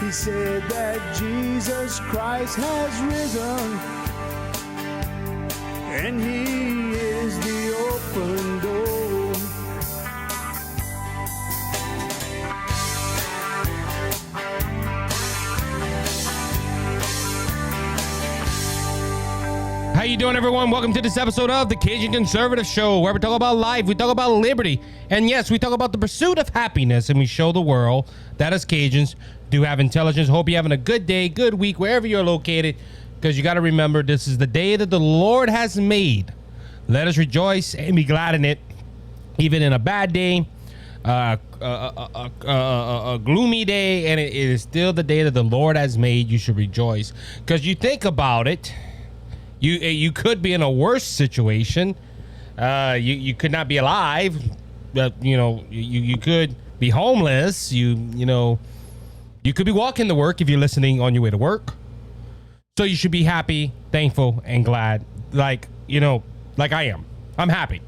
He said that Jesus Christ has risen, and he is the open door. How you doing, everyone? Welcome to this episode of the Cajun Conservative Show, where we talk about life, we talk about liberty, and yes, we talk about the pursuit of happiness, and we show the world that as Cajuns do have intelligence. Hope you're having a good day, good week, wherever you're located, because you got to remember, this is the day that the Lord has made. Let us rejoice and be glad in it, even in a bad day, a gloomy day, and it is still the day that the Lord has made. You should rejoice, because you think about it. You could be in a worse situation. You could not be alive. You could be homeless. You could be walking to work if you're listening on your way to work. So you should be happy, thankful, and glad. Like I am. I'm happy.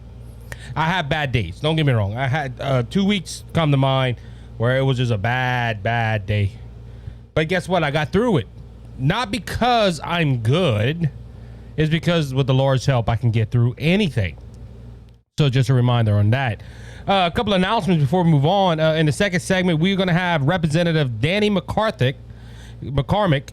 I have bad days. Don't get me wrong. I had 2 weeks come to mind where it was just a bad day. But guess what? I got through it. Not because I'm good. Is because with the Lord's help, I can get through anything. So just a reminder on that. A couple of announcements before we move on. In the second segment, we're going to have Representative Danny McCormick.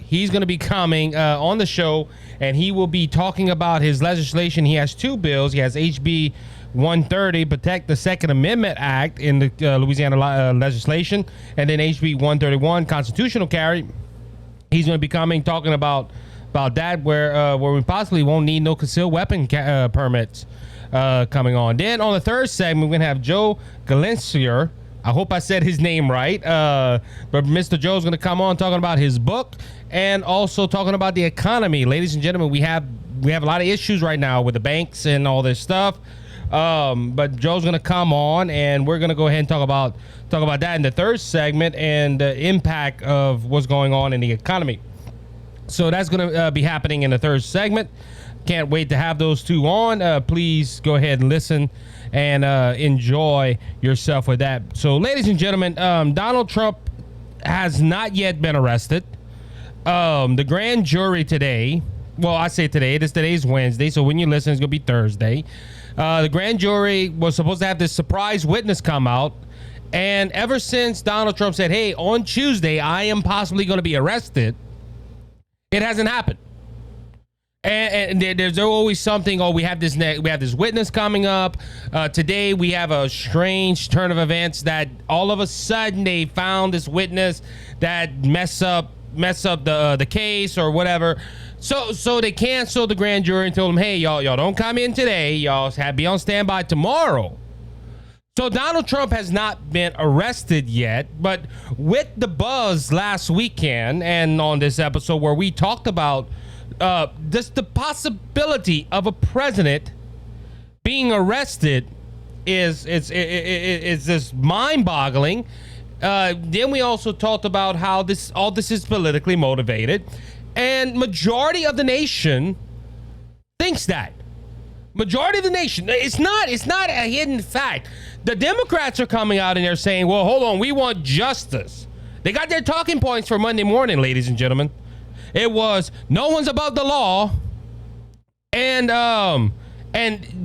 He's going to be coming on the show, and he will be talking about his legislation. He has two bills. He has HB 130, Protect the Second Amendment Act in the Louisiana legislation, and then HB 131, Constitutional Carry. He's going to be coming talking about that, where we possibly won't need no concealed weapon permits coming on. Then on the third segment, we're going to have Joe Gulesserian. I hope I said his name right. But Mr. Joe's going to come on talking about his book and also talking about the economy. Ladies and gentlemen, we have a lot of issues right now with the banks and all this stuff. But Joe's going to come on, and we're going to go ahead and talk about that in the third segment and the impact of what's going on in the economy. So that's going to be happening in the third segment. Can't wait to have those two on. Please go ahead and listen and enjoy yourself with that. So, ladies and gentlemen, Donald Trump has not yet been arrested. The grand jury today, well, I say today, today's Wednesday, so when you listen, it's going to be Thursday. The grand jury was supposed to have this surprise witness come out. And ever since Donald Trump said, hey, on Tuesday, I am possibly going to be arrested, it hasn't happened. And there's always something. Oh, we have this witness coming up. Today we have a strange turn of events that all of a sudden they found this witness that mess up the case or whatever. So they canceled the grand jury and told them, hey, y'all don't come in today. Y'all be on standby tomorrow. So Donald Trump has not been arrested yet, but with the buzz last weekend and on this episode where we talked about just the possibility of a president being arrested is just mind-boggling. Then we also talked about how all this is politically motivated, and majority of the nation thinks that. Majority of the nation. It's not a hidden fact. The Democrats are coming out and they're saying, well, hold on, we want justice. They got their talking points for Monday morning, ladies and gentlemen. It was no one's above the law. And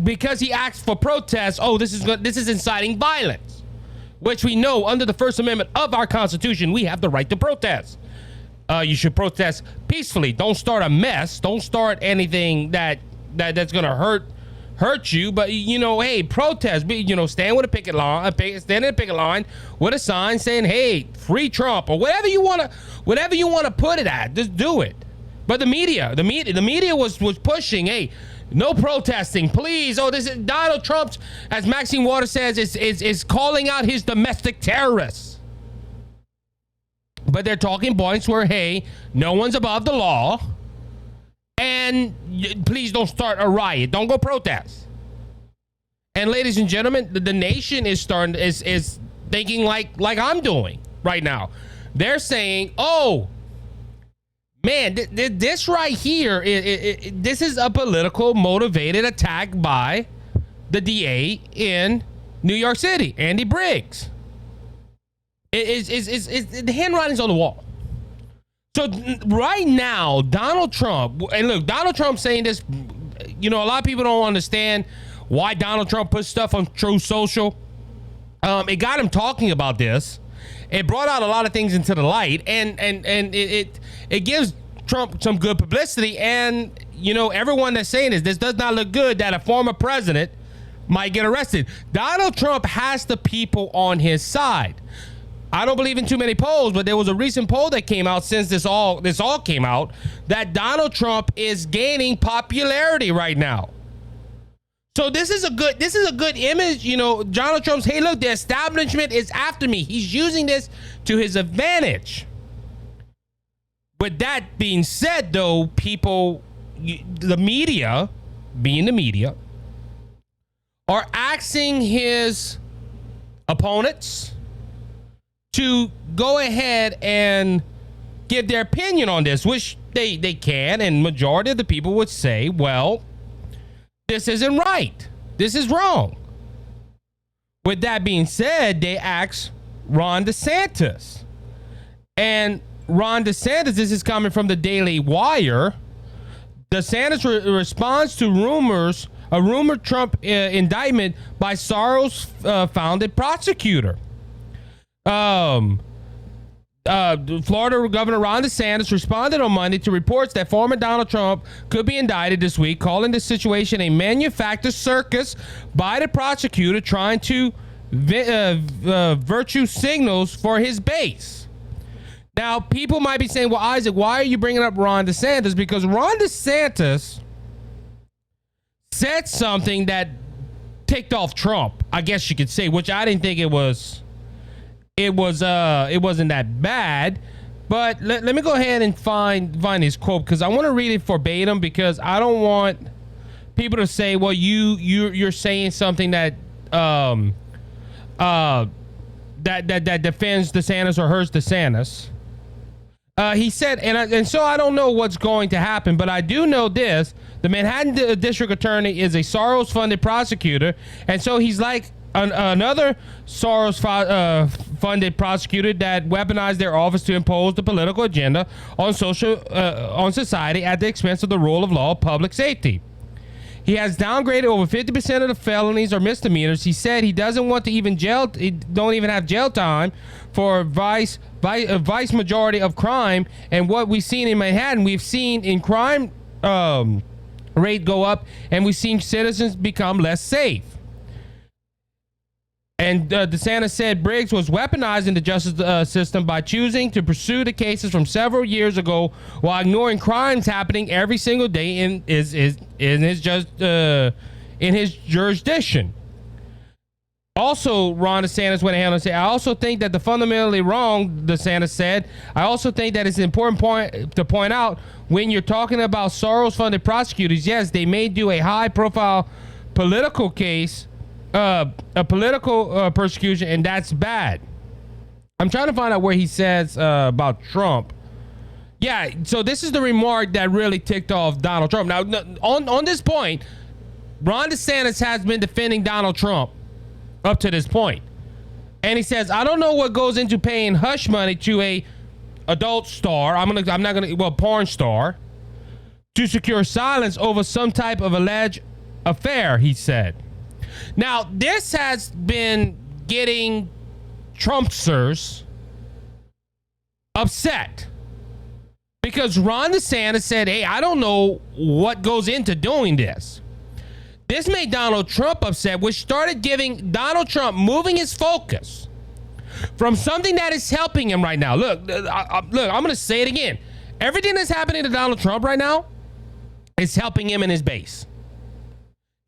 because he asked for protests, this is inciting violence, which we know under the First Amendment of our Constitution, we have the right to protest. You should protest peacefully. Don't start a mess. Don't start anything that's going to hurt you, but hey, protest. Stand with a picket line. Stand in a picket line with a sign saying, "Hey, free Trump," or whatever you want to put it at. Just do it. But the media was pushing, "Hey, no protesting, please." Oh, this is Donald Trump, as Maxine Waters says, is calling out his domestic terrorists. But they're talking points where, hey, no one's above the law. And please don't start a riot. Don't go protest. And ladies and gentlemen, the nation is thinking like I'm doing right now. They're saying, "Oh, man, this right here, this is a political motivated attack by the DA in New York City, Andy Briggs." The handwriting's on the wall. So right now, Donald Trump, and look, Donald Trump saying this, a lot of people don't understand why Donald Trump puts stuff on Truth Social. It got him talking about this. It brought out a lot of things into the light, and it gives Trump some good publicity. And everyone that's saying this does not look good, that a former president might get arrested. Donald Trump has the people on his side. I don't believe in too many polls, but there was a recent poll that came out since this all came out, that Donald Trump is gaining popularity right now. So this is a good image. Donald Trump's, hey, look, the establishment is after me. He's using this to his advantage. With that being said, though, the media, being the media, are asking his opponents to go ahead and give their opinion on this, which they can, and majority of the people would say, well, this isn't right. This is wrong. With that being said, they asked Ron DeSantis. And Ron DeSantis, this is coming from the Daily Wire. DeSantis responds to a rumored Trump indictment by Soros-founded prosecutor. Florida Governor Ron DeSantis responded on Monday to reports that former Donald Trump could be indicted this week, calling the situation a manufactured circus by the prosecutor trying to virtue signals for his base. Now, people might be saying, well, Isaac, why are you bringing up Ron DeSantis? Because Ron DeSantis said something that ticked off Trump, I guess you could say, which I didn't think it wasn't that bad, but let me go ahead and find his quote, because I want to read it verbatim, because I don't want people to say, well, you're saying something that that defends DeSantis or hurts DeSantis. He said, and so I don't know what's going to happen, but I do know this: the Manhattan District Attorney is a Soros-funded prosecutor, and so he's like another Soros-funded prosecutor that weaponized their office to impose the political agenda on society at the expense of the rule of law, public safety. He has downgraded over 50% of the felonies or misdemeanors. He said he doesn't want to don't even have jail time for vice majority of crime. And what we've seen in Manhattan, we've seen in crime rate go up, and we've seen citizens become less safe. And DeSantis said Briggs was weaponizing the justice system by choosing to pursue the cases from several years ago while ignoring crimes happening every single day in his jurisdiction. Also, Ron DeSantis went ahead and said, I also think that the fundamentally wrong, DeSantis said, I also think that it's an important point to point out when you're talking about Soros-funded prosecutors, yes, they may do a high-profile political case, a political persecution, and that's bad. I'm trying to find out where he says about Trump. Yeah, so this is the remark that really ticked off Donald Trump. Now, on this point, Ron DeSantis has been defending Donald Trump up to this point. And he says, I don't know what goes into paying hush money to a adult star, porn star, to secure silence over some type of alleged affair, he said. Now, this has been getting Trumpsters upset because Ron DeSantis said, hey, I don't know what goes into doing this. This made Donald Trump upset, which started giving Donald Trump moving his focus from something that is helping him right now. Look, I'm going to say it again. Everything that's happening to Donald Trump right now is helping him in his base.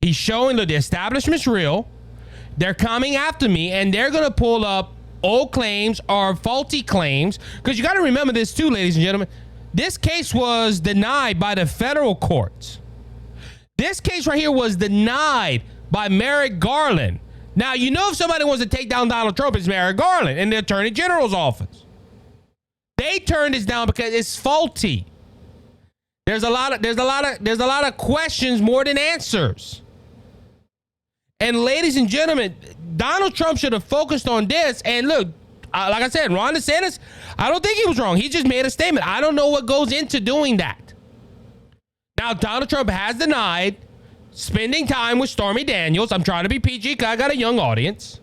He's showing that the establishment's real. They're coming after me, and they're going to pull up old claims or faulty claims. Because you got to remember this too, ladies and gentlemen. This case was denied by the federal courts. This case right here was denied by Merrick Garland. Now, you know, if somebody wants to take down Donald Trump, it's Merrick Garland in the Attorney General's office. They turned this down because it's faulty. There's a lot of questions more than answers. And ladies and gentlemen, Donald Trump should have focused on this. And look, like I said, Ron DeSantis, I don't think he was wrong. He just made a statement. I don't know what goes into doing that. Now, Donald Trump has denied spending time with Stormy Daniels. I'm trying to be PG because I got a young audience.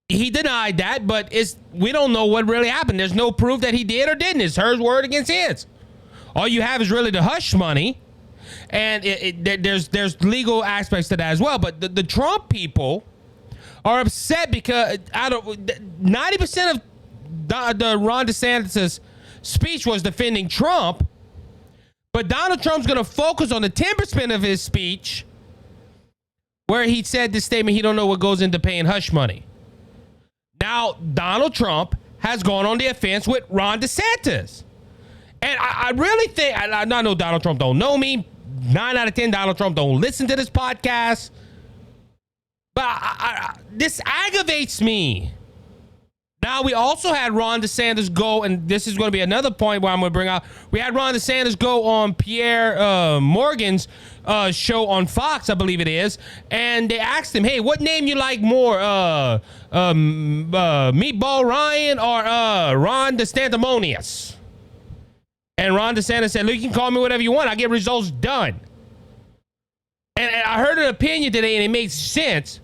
He denied that, but we don't know what really happened. There's no proof that he did or didn't. It's her word against his. All you have is really the hush money, and there's legal aspects to that as well. But the Trump people are upset because 90% of the Ron DeSantis' speech was defending Trump, but Donald Trump's going to focus on the 10% of his speech where he said this statement, he don't know what goes into paying hush money. Now, Donald Trump has gone on the offense with Ron DeSantis. And I really think, I know Donald Trump don't know me. 9 out of 10 Donald Trump don't listen to this podcast. But this aggravates me. Now, we also had Ron DeSantis go, and this is going to be another point where I'm going to bring out. We had Ron DeSantis go on Pierre Morgan's show on Fox, I believe it is, and they asked him, hey, what name you like more, Meatball Ryan or Ron DeSantimonious? And Ron DeSantis said, look, you can call me whatever you want. I get results done. And I heard an opinion today, and it made sense.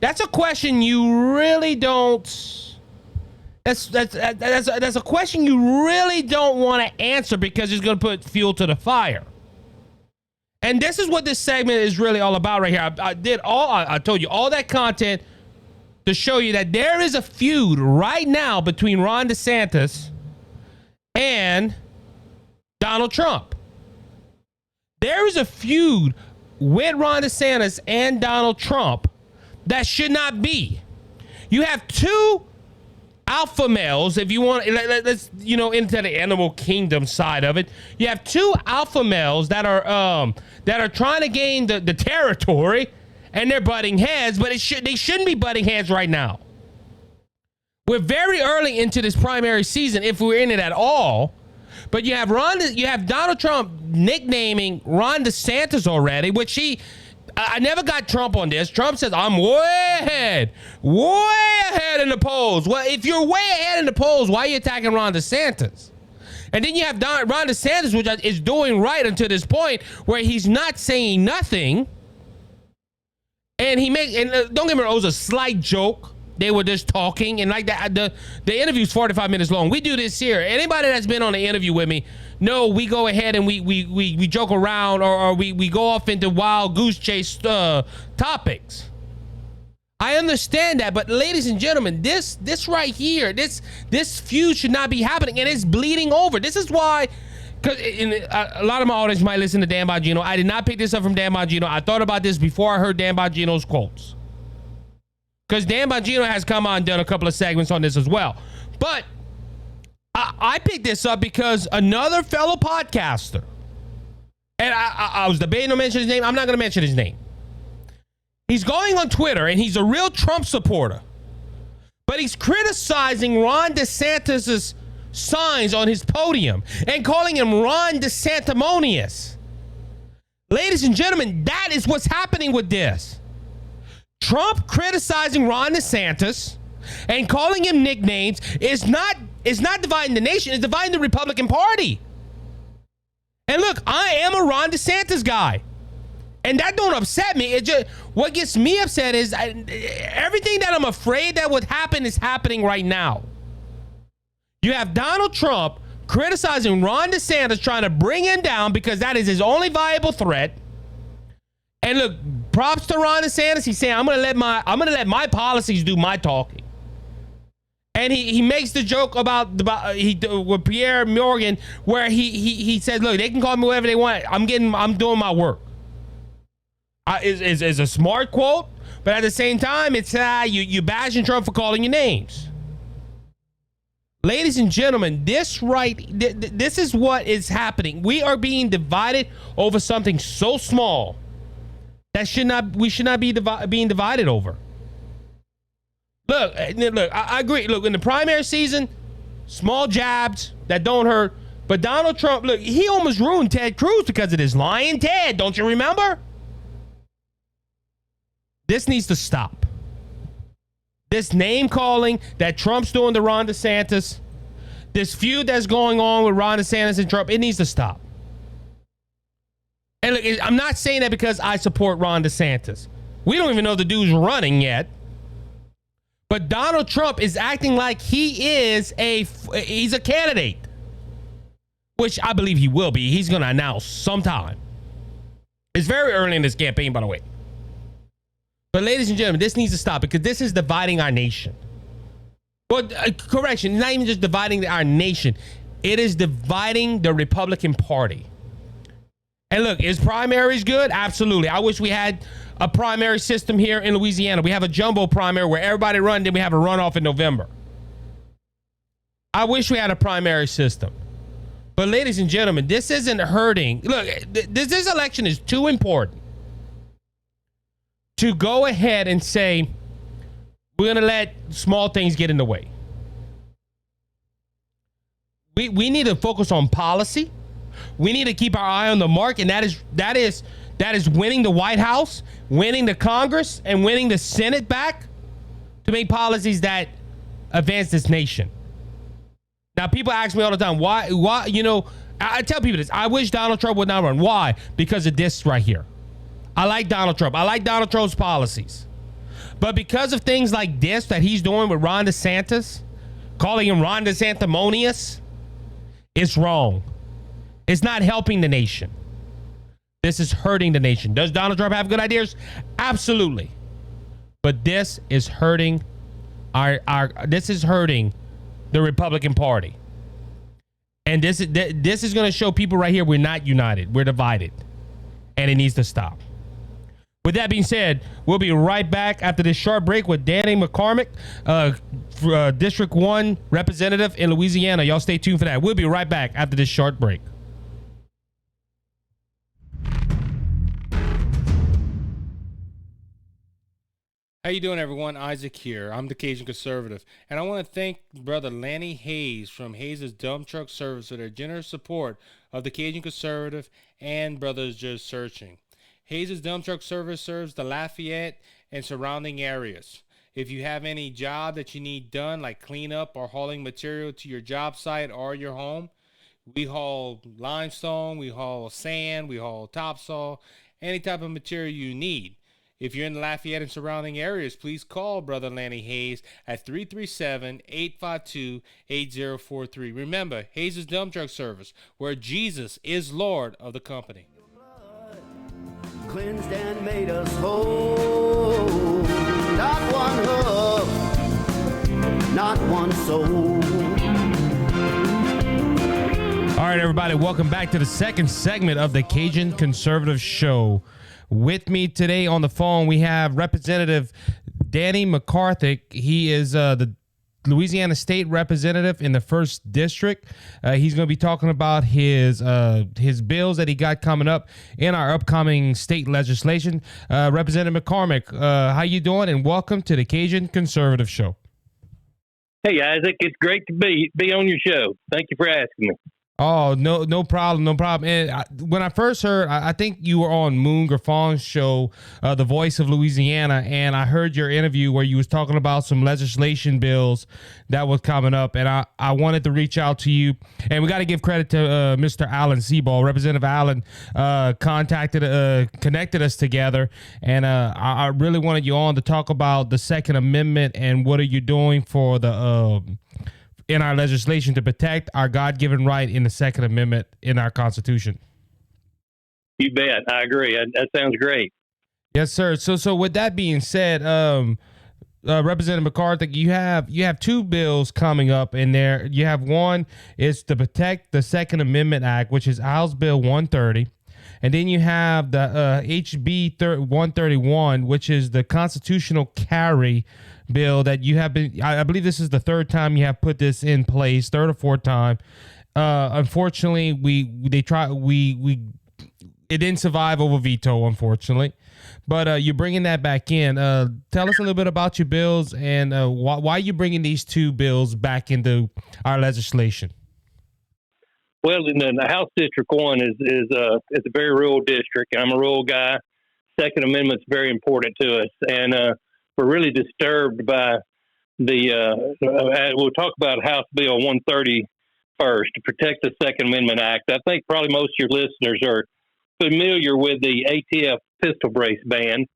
That's a question you really don't... That's a question you really don't want to answer because it's going to put fuel to the fire. And this is what this segment is really all about right here. I told you all that content to show you that there is a feud right now between Ron DeSantis and Donald Trump. There is a feud with Ron DeSantis and Donald Trump that should not be. You have two alpha males, if you want, let's into the animal kingdom side of it. You have two alpha males that are trying to gain the territory, and they're butting heads, but they shouldn't be butting heads right now. We're very early into this primary season, if we're in it at all. But you have Donald Trump nicknaming Ron DeSantis already, which I never got Trump on this. Trump says, I'm way ahead in the polls. Well, if you're way ahead in the polls, why are you attacking Ron DeSantis? And then you have Ron DeSantis, which is doing right until this point, where he's not saying nothing. And don't get me wrong, it was a slight joke. They were just talking, and like that, the interview's 45 minutes long. We do this here. Anybody that's been on an interview with me, no, we go ahead and we joke around, or we go off into wild goose chase topics. I understand that, but ladies and gentlemen, this right here, this feud should not be happening, and it's bleeding over. This is why, because a lot of my audience might listen to Dan Bongino. I did not pick this up from Dan Bongino. I thought about this before I heard Dan Bongino's quotes. Because Dan Bongino has come on and done a couple of segments on this as well. But I picked this up because another fellow podcaster, and I was debating to mention his name. I'm not going to mention his name. He's going on Twitter, and he's a real Trump supporter. But he's criticizing Ron DeSantis' signs on his podium and calling him Ron DeSantimonious. Ladies and gentlemen, that is what's happening with this. Trump criticizing Ron DeSantis and calling him nicknames is not dividing the nation, it's dividing the Republican Party. And look, I am a Ron DeSantis guy, and that don't upset me. What gets me upset is everything that I'm afraid that would happen is happening right now. You have Donald Trump criticizing Ron DeSantis, trying to bring him down because that is his only viable threat. And look, props to Ron DeSantis. He's saying, I'm gonna let my policies do my talking. And he makes the joke about with Pierre Morgan, where he said, look, they can call me whatever they want. I'm doing my work. Is a smart quote, but at the same time, it's you bashing Trump for calling you names. Ladies and gentlemen, this is what is happening. We are being divided over something so small that we should not be being divided over. Look, I agree. Look, in the primary season, small jabs that don't hurt. But Donald Trump, look, he almost ruined Ted Cruz because of this lying Ted. Don't you remember? This needs to stop. This name calling that Trump's doing to Ron DeSantis, this feud that's going on with Ron DeSantis and Trump, it needs to stop. And look, I'm not saying that because I support Ron DeSantis. We don't even know the dude's running yet. But Donald Trump is acting like he's a candidate, which I believe he will be. He's going to announce sometime. It's very early in this campaign, by the way. But ladies and gentlemen, this needs to stop because this is dividing our nation. Well, correction, not even just dividing our nation. It is dividing the Republican Party. And look, is primaries good? Absolutely. I wish we had a primary system here in Louisiana. We have a jumbo primary where everybody runs, then we have a runoff in November. I wish we had a primary system. But ladies and gentlemen, this isn't hurting. Look, this election is too important to go ahead and say, we're going to let small things get in the way. We need to focus on policy. We need to keep our eye on the mark, and that is winning the White House, winning the Congress, and winning the Senate back to make policies that advance this nation. Now, people ask me all the time, why, I tell people this. I wish Donald Trump would not run. Why? Because of this right here. I like Donald Trump. I like Donald Trump's policies. But because of things like this that he's doing with Ron DeSantis, calling him Ron DeSantimonious, it's wrong. It's not helping the nation. This is hurting the nation. Does Donald Trump have good ideas? Absolutely. But this is hurting this is hurting the Republican Party. And this is going to show people right here we're not united. We're divided. And it needs to stop. With that being said, we'll be right back after this short break with Danny McCormick, District 1 representative in Louisiana. Y'all stay tuned for that. We'll be right back after this short break. How you doing, everyone? Isaac here. I'm the Cajun Conservative, and I want to thank Brother Lanny Hayes from Hayes' Dump Truck Service for their generous support of the Cajun Conservative and Brothers Just Searching. Hayes' Dump Truck Service serves the Lafayette and surrounding areas. If you have any job that you need done, like cleanup or hauling material to your job site or your home, we haul limestone, we haul sand, we haul topsoil, any type of material you need. If you're in the Lafayette and surrounding areas, please call Brother Lanny Hayes at 337-852-8043. Remember, Hayes' Dump Truck Service, where Jesus is Lord of the company. Cleansed and made us whole. Not one hoof, not one soul. All right, everybody, welcome back to the second segment of the Cajun Conservative Show. With me today on the phone, we have Representative Danny McCormick. He is the Louisiana State Representative in the 1st District. He's going to be talking about his bills that he got coming up in our upcoming state legislation. Representative McCormick, how you doing? And welcome to the Cajun Conservative Show. Hey, Isaac, it's great to be on your show. Thank you for asking me. Oh, no problem. And when I first heard, I think you were on Moon Graffon's show, The Voice of Louisiana, and I heard your interview where you was talking about some legislation bills that was coming up, and I wanted to reach out to you. And we got to give credit to Mr. Alan Seaball. Representative Alan connected us together, and I really wanted you on to talk about the Second Amendment and what are you doing for the in our legislation to protect our God-given right in the Second Amendment in our Constitution. You bet. I agree. That sounds great. Yes, sir. So with that being said, Representative McCarthy, you have two bills coming up in there. You have one is to protect the Second Amendment Act, which is House Bill 130. And then you have the HB 131, which is the constitutional carry bill that you have been, I believe this is the third time you have put this in place, third or fourth time. Unfortunately, it didn't survive over veto, unfortunately. But you're bringing that back in. Tell us a little bit about your bills and why you're bringing these two bills back into our legislation. Well, in the House District 1 is a very rural district, and I'm a rural guy. Second Amendment's very important to us, and we're really disturbed by we'll talk about House Bill 130 first, to protect the Second Amendment Act. I think probably most of your listeners are familiar with the ATF pistol brace ban,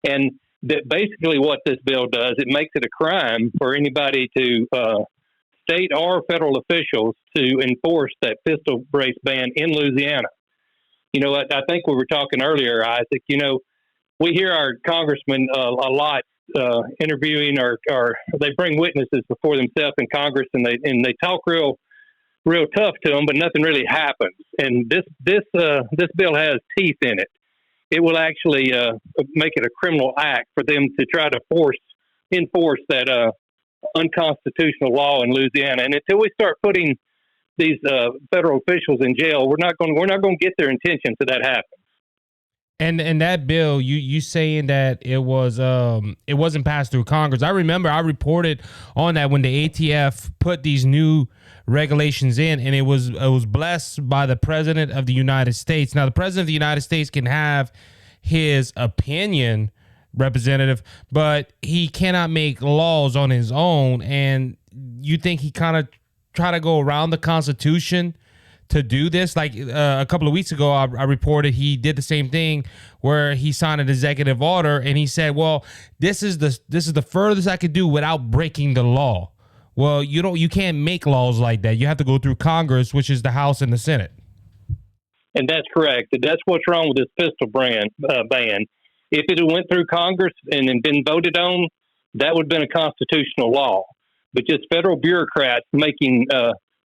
and that basically what this bill does, it makes it a crime for anybody to state or federal officials to enforce that pistol brace ban in Louisiana. You know, I think we were talking earlier, Isaac. You know, we hear our congressmen a lot interviewing, or they bring witnesses before themselves in Congress, and they talk real tough to them, but nothing really happens. And this bill has teeth in it. It will actually make it a criminal act for them to try to enforce that unconstitutional law in Louisiana. And until we start putting these federal officials in jail, we're not going to get their intention to that happen. And that bill, you saying that it wasn't passed through Congress. I remember I reported on that when the ATF put these new regulations in, and it was blessed by the President of the United States. Now, the President of the United States can have his opinion, Representative, but he cannot make laws on his own. And you think he kind of try to go around the Constitution to do this? Like a couple of weeks ago, I reported he did the same thing where he signed an executive order, and he said, "Well, this is the furthest I could do without breaking the law." Well, you can't make laws like that. You have to go through Congress, which is the House and the Senate. And that's correct. That's what's wrong with this pistol ban. If it had went through Congress and been voted on, that would have been a constitutional law. But just federal bureaucrats making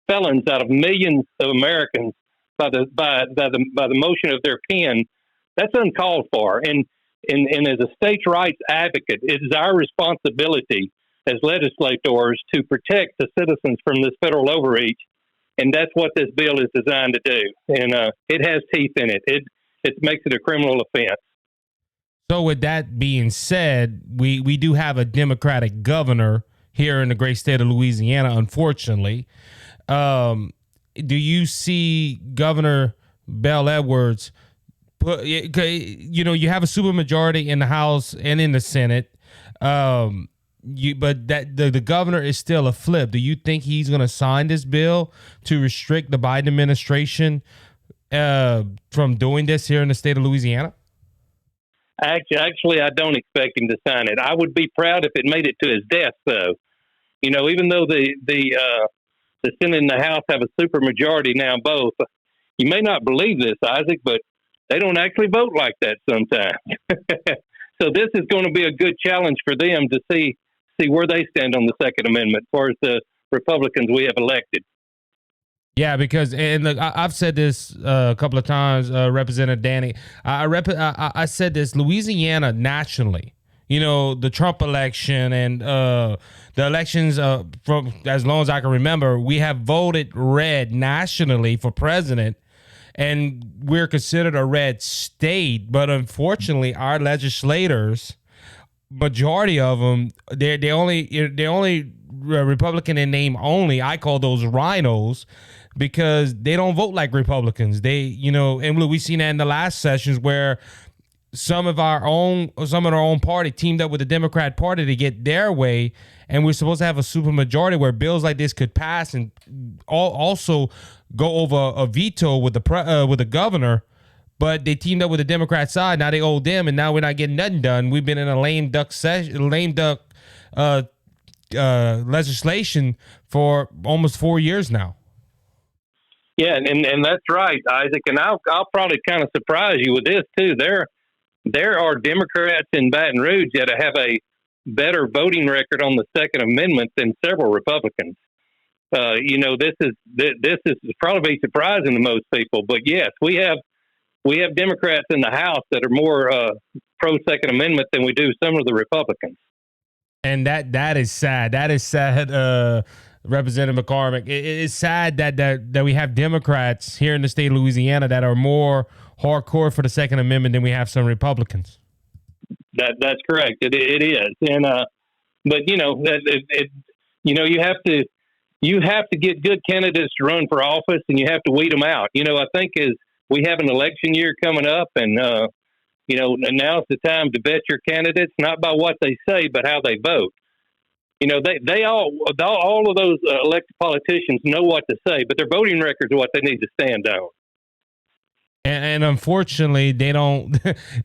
felons out of millions of Americans by the motion of their pen, that's uncalled for. And as a states' rights advocate, it is our responsibility as legislators to protect the citizens from this federal overreach. And that's what this bill is designed to do. And it has teeth in it. It makes it a criminal offense. So with that being said, we do have a Democratic governor here in the great state of Louisiana, unfortunately. Do you see Governor Bell Edwards you have a supermajority in the House and in the Senate, but that the governor is still a flip. Do you think he's going to sign this bill to restrict the Biden administration from doing this here in the state of Louisiana? Actually, I don't expect him to sign it. I would be proud if it made it to his desk, though. You know, even though the Senate and the House have a supermajority now, both. You may not believe this, Isaac, but they don't actually vote like that sometimes. So this is going to be a good challenge for them to see where they stand on the Second Amendment as far as the Republicans we have elected. Yeah, because I've said this a couple of times, Representative Danny. I said this: Louisiana nationally, the Trump election and the elections from as long as I can remember, we have voted red nationally for president, and we're considered a red state. But unfortunately, our legislators, majority of them, they're only Republican in name only. I call those rhinos, because they don't vote like Republicans. And we've seen that in the last sessions where some of our own party teamed up with the Democrat Party to get their way, and we're supposed to have a supermajority where bills like this could pass and also go over a veto with the governor. But they teamed up with the Democrat side. Now they owe them, and now we're not getting nothing done. We've been in a lame duck legislation for almost 4 years now. Yeah, and that's right, Isaac. And I'll probably kind of surprise you with this too. There are Democrats in Baton Rouge that have a better voting record on the Second Amendment than several Republicans. This is probably surprising to most people, but yes, we have Democrats in the House that are more pro Second Amendment than we do some of the Republicans. And that is sad. That is sad, Representative McCormick. It is sad that we have Democrats here in the state of Louisiana that are more hardcore for the Second Amendment than we have some Republicans. That's correct. It is, and but you have to get good candidates to run for office, and you have to weed them out. I think as we have an election year coming up, and now's the time to vet your candidates, not by what they say, but how they vote. all of those elected politicians know what to say, but their voting records are what they need to stand on. And unfortunately, they don't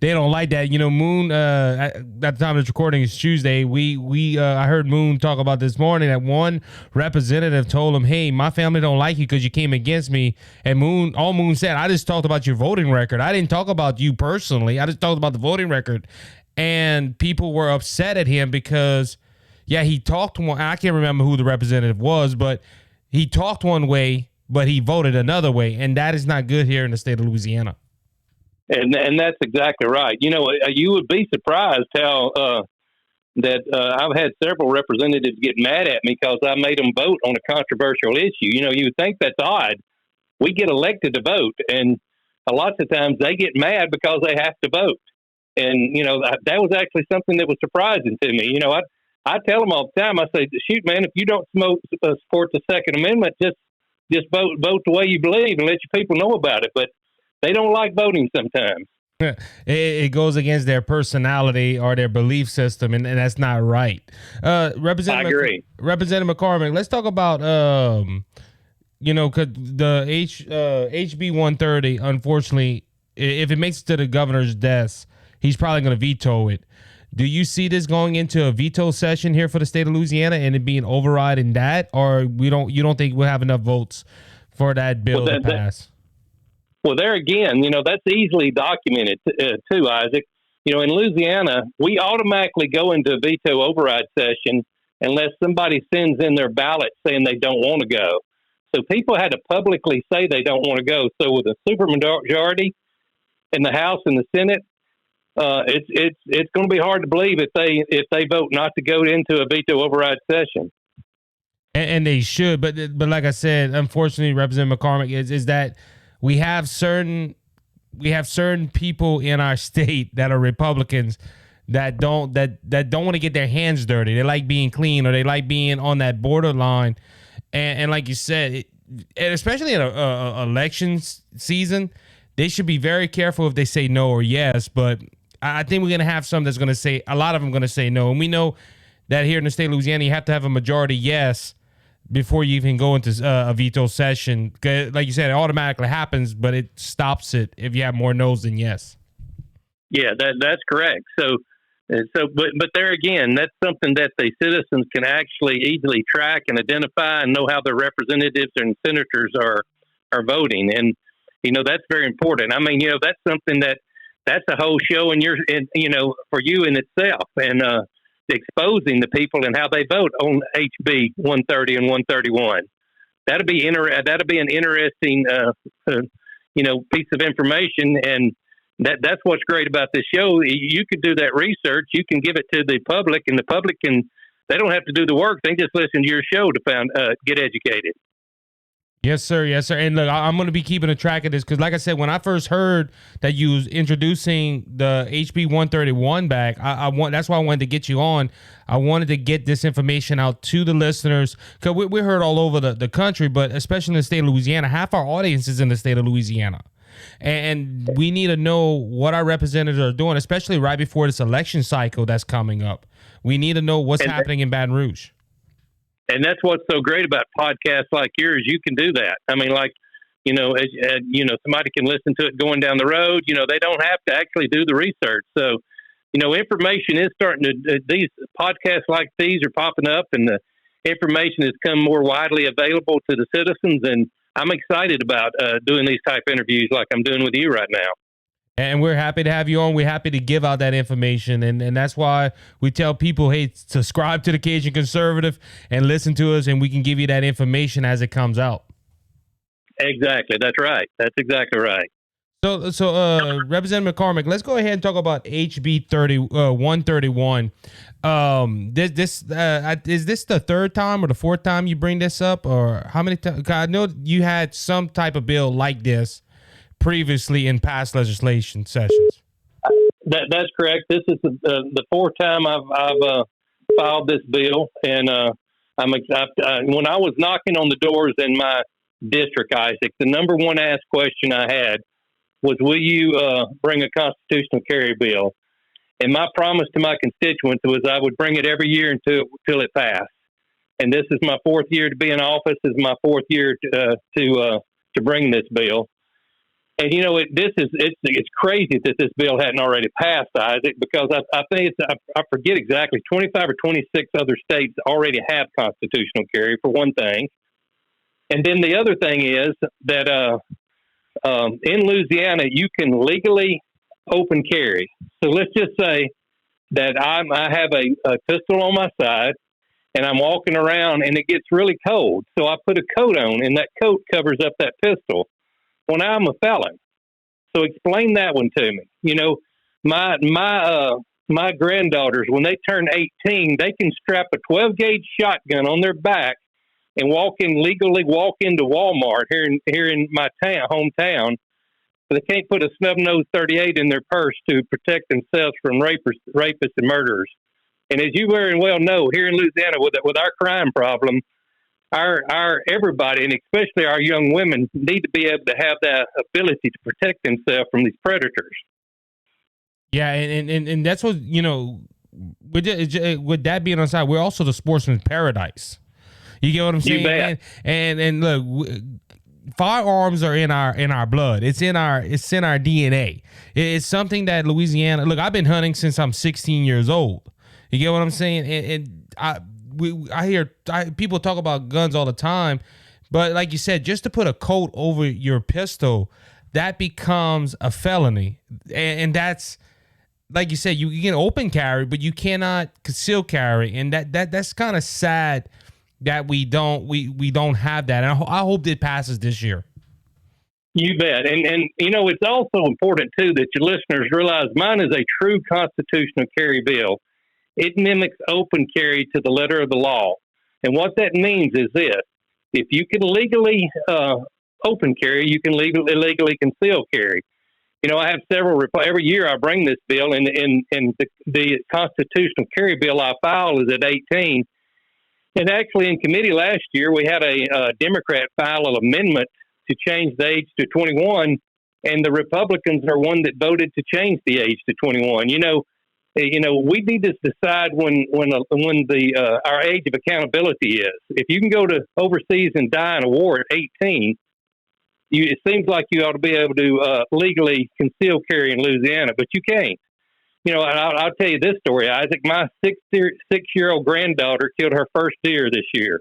they don't like that. Moon. At the time of this recording is Tuesday. I heard Moon talk about this morning that one representative told him, "Hey, my family don't like you because you came against me." And all Moon said, "I just talked about your voting record. I didn't talk about you personally. I just talked about the voting record." And people were upset at him because, yeah, he talked one. I can't remember who the representative was, but he talked one way, but he voted another way, and that is not good here in the state of Louisiana. And that's exactly right. You would be surprised how I've had several representatives get mad at me because I made them vote on a controversial issue. You would think that's odd. We get elected to vote, and a lot of times they get mad because they have to vote. And, that was actually something that was surprising to me. I tell them all the time, I say, shoot, man, if you don't support the Second Amendment, just vote the way you believe and let your people know about it. But they don't like voting sometimes. It goes against their personality or their belief system, and that's not right. Representative, I agree. Representative McCormick, let's talk about, cause the HB 130, unfortunately, if it makes it to the governor's desk, he's probably going to veto it. Do you see this going into a veto session here for the state of Louisiana and it being override in that, or you don't think we'll have enough votes for that bill to pass? Well, there again, that's easily documented too, Isaac. In Louisiana, we automatically go into a veto override session unless somebody sends in their ballot saying they don't want to go. So people had to publicly say they don't want to go. So with a supermajority in the House and the Senate, it's going to be hard to believe if they vote not to go into a veto override session. And they should, but like I said, unfortunately, Representative McCormick, is that we have certain people in our state that are Republicans that don't want to get their hands dirty. They like being clean, or they like being on that borderline. And like you said, and especially in a elections season, they should be very careful if they say no or yes. But I think we're going to have some that's going to say, a lot of them going to say no. And we know that here in the state of Louisiana, you have to have a majority yes before you even go into a veto session. Like you said, it automatically happens, but it stops it if you have more no's than yes. Yeah, that's correct. But there again, that's something that the citizens can actually easily track and identify and know how their representatives and senators are voting. And, that's very important. I mean, that's something that's a whole show for you in itself, and exposing the people and how they vote on HB 130 and 131. That'll be an interesting piece of information, and that's what's great about this show. You can do that research, you can give it to the public, and the public they don't have to do the work. They just listen to your show to get educated. Yes, sir. Yes, sir. And look, I'm going to be keeping a track of this because, like I said, when I first heard that you was introducing the HB 131 back, that's why I wanted to get you on. I wanted to get this information out to the listeners because we heard all over the country, but especially in the state of Louisiana. Half our audience is in the state of Louisiana. And we need to know what our representatives are doing, especially right before this election cycle that's coming up. We need to know what's happening in Baton Rouge. And that's what's so great about podcasts like yours. You can do that. I mean, somebody can listen to it going down the road. They don't have to actually do the research. So, information is starting to, these podcasts like these are popping up, and the information has come more widely available to the citizens. And I'm excited about doing these type interviews like I'm doing with you right now. And we're happy to have you on. We're happy to give out that information. And that's why we tell people, hey, subscribe to the Cajun Conservative and listen to us, and we can give you that information as it comes out. Exactly. That's right. That's exactly right. So Representative McCormick, let's go ahead and talk about HB 131. Is this the third time or the fourth time you bring this up, or how many times? I know you had some type of bill like this previously in past legislation sessions. That's correct. This is the fourth time I've filed this bill, and when I was knocking on the doors in my district, Isaac, the number one asked question I had was, "Will you bring a constitutional carry bill?" And my promise to my constituents was I would bring it every year until it passed. And this is my fourth year to be in office. This is my fourth year to bring this bill. And it's crazy that this bill hadn't already passed, Isaac, because I think I forget exactly 25 or 26 other states already have constitutional carry for one thing. And then the other thing is that in Louisiana you can legally open carry. So let's just say that I have a pistol on my side and I'm walking around and it gets really cold. So I put a coat on and that coat covers up that pistol. Well, now I'm a felon. So explain that one to me. You know, my granddaughters, when they turn 18, they can strap a 12-gauge shotgun on their back and legally walk into Walmart here in my hometown. But they can't put a snub-nosed 38 in their purse to protect themselves from rapists and murderers. And as you very well know, here in Louisiana, with our crime problem, our everybody, and especially our young women, need to be able to have that ability to protect themselves from these predators. Yeah, and that's what, you know, with that being on side, we're also the sportsman's paradise. You get what I'm saying? You bet. And look, firearms are in our blood. It's in our DNA. It's something that Louisiana. Look, I've been hunting since I'm 16 years old. You get what I'm saying? And I hear people talk about guns all the time, but like you said, just to put a coat over your pistol, that becomes a felony, and that's, like you said, you can open carry, but you cannot conceal carry, and that's kind of sad that we don't have that, and I hope it passes this year. You bet, and you know, it's also important too that your listeners realize mine is a true constitutional carry bill. It mimics open carry to the letter of the law. And what that means is this: if you can legally open carry, you can legally conceal carry. You know, I have every year I bring this bill, and the constitutional carry bill I file is at 18. And actually in committee last year, we had a Democrat file an amendment to change the age to 21, and the Republicans are one that voted to change the age to 21. You know, we need to decide when our age of accountability is. If you can go to overseas and die in a war at 18, it seems like you ought to be able to legally conceal carry in Louisiana, but you can't. You know, I'll tell you this story, Isaac. My six-year-old granddaughter killed her first deer this year.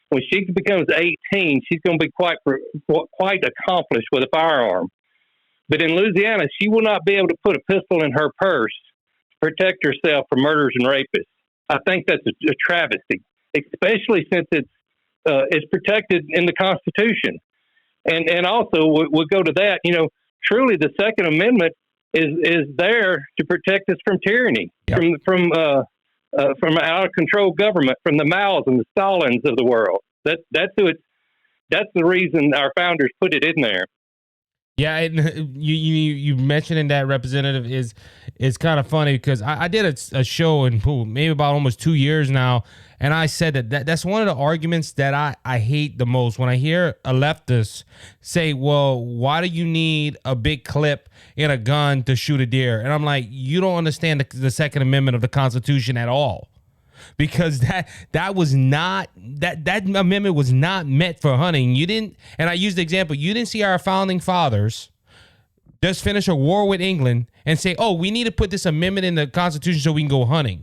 When she becomes 18, she's going to be quite accomplished with a firearm. But in Louisiana, she will not be able to put a pistol in her purse protect herself from murderers and rapists. I think that's a travesty, especially since it's protected in the Constitution. And also we'll go to that. You know, truly the Second Amendment is there to protect us from tyranny, yep. from out of control government, from the Maos and the Stalins of the world. That's the reason our founders put it in there. Yeah, you mentioning that, Representative, is kind of funny because I did a show in maybe about almost 2 years now, and I said that's one of the arguments that I hate the most when I hear a leftist say, well, why do you need a big clip in a gun to shoot a deer? And I'm like, you don't understand the Second Amendment of the Constitution at all. Because that was not that amendment was not meant for hunting. You didn't, and I used the example, you didn't see our founding fathers just finish a war with England and say, oh, we need to put this amendment in the Constitution so we can go hunting.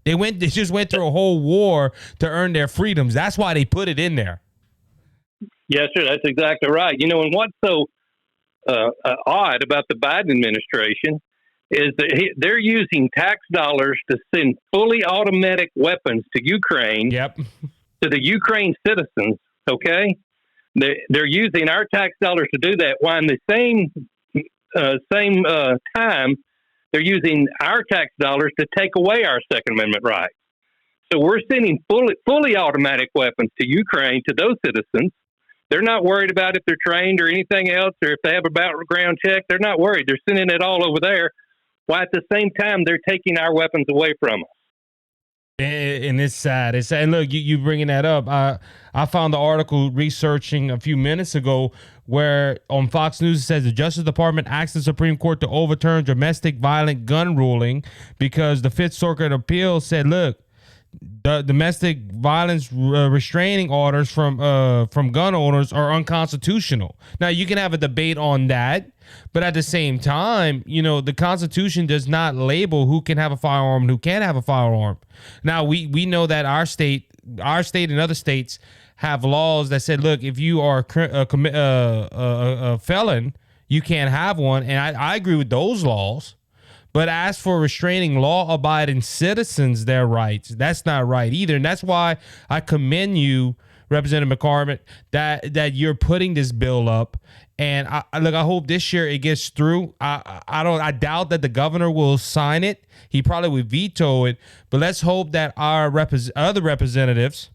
They just went through a whole war to earn their freedoms. That's why they put it in there. Yes, sir, that's exactly right. You know, and what's so odd about the Biden administration is that they're using tax dollars to send fully automatic weapons to Ukraine, yep. to the Ukraine citizens, okay? They're using our tax dollars to do that, while in the same time, they're using our tax dollars to take away our Second Amendment rights. So we're sending fully automatic weapons to Ukraine, to those citizens. They're not worried about if they're trained or anything else, or if they have a background check. They're not worried. They're sending it all over there. While at the same time, they're taking our weapons away from us. And it's sad. It's sad. And look, you bringing that up. I found the article researching a few minutes ago where on Fox News it says the Justice Department asked the Supreme Court to overturn domestic violent gun ruling because the Fifth Circuit appeal said, look, the domestic violence restraining orders from gun owners are unconstitutional. Now you can have a debate on that, but at the same time, the Constitution does not label who can have a firearm and who can't have a firearm. Now we know that our state and other states have laws that said, look, if you are a felon, you can't have one, and I agree with those laws. But as for restraining law-abiding citizens their rights, that's not right either. And that's why I commend you, Representative McCormick, that you're putting this bill up. And I hope this year it gets through. I doubt that the governor will sign it. He probably would veto it. But let's hope that our other representatives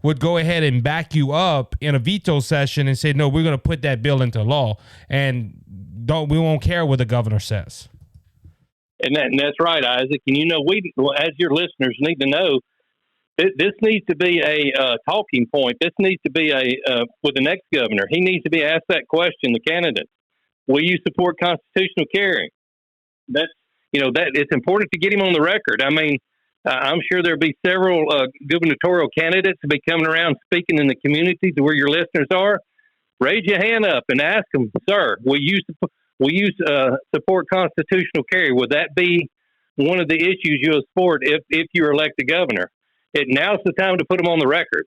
would go ahead and back you up in a veto session and say, no, we're going to put that bill into law, and we won't care what the governor says. And that's right, Isaac. And we, as your listeners, need to know, this needs to be a talking point. This needs to be with the next governor. He needs to be asked that question. The candidate, will you support constitutional carry? That it's important to get him on the record. I mean, I'm sure there'll be several gubernatorial candidates to be coming around speaking in the communities where your listeners are. Raise your hand up and ask them, sir, will you support constitutional carry? Would that be one of the issues you'll support if you're elected governor? Now's the time to put them on the record.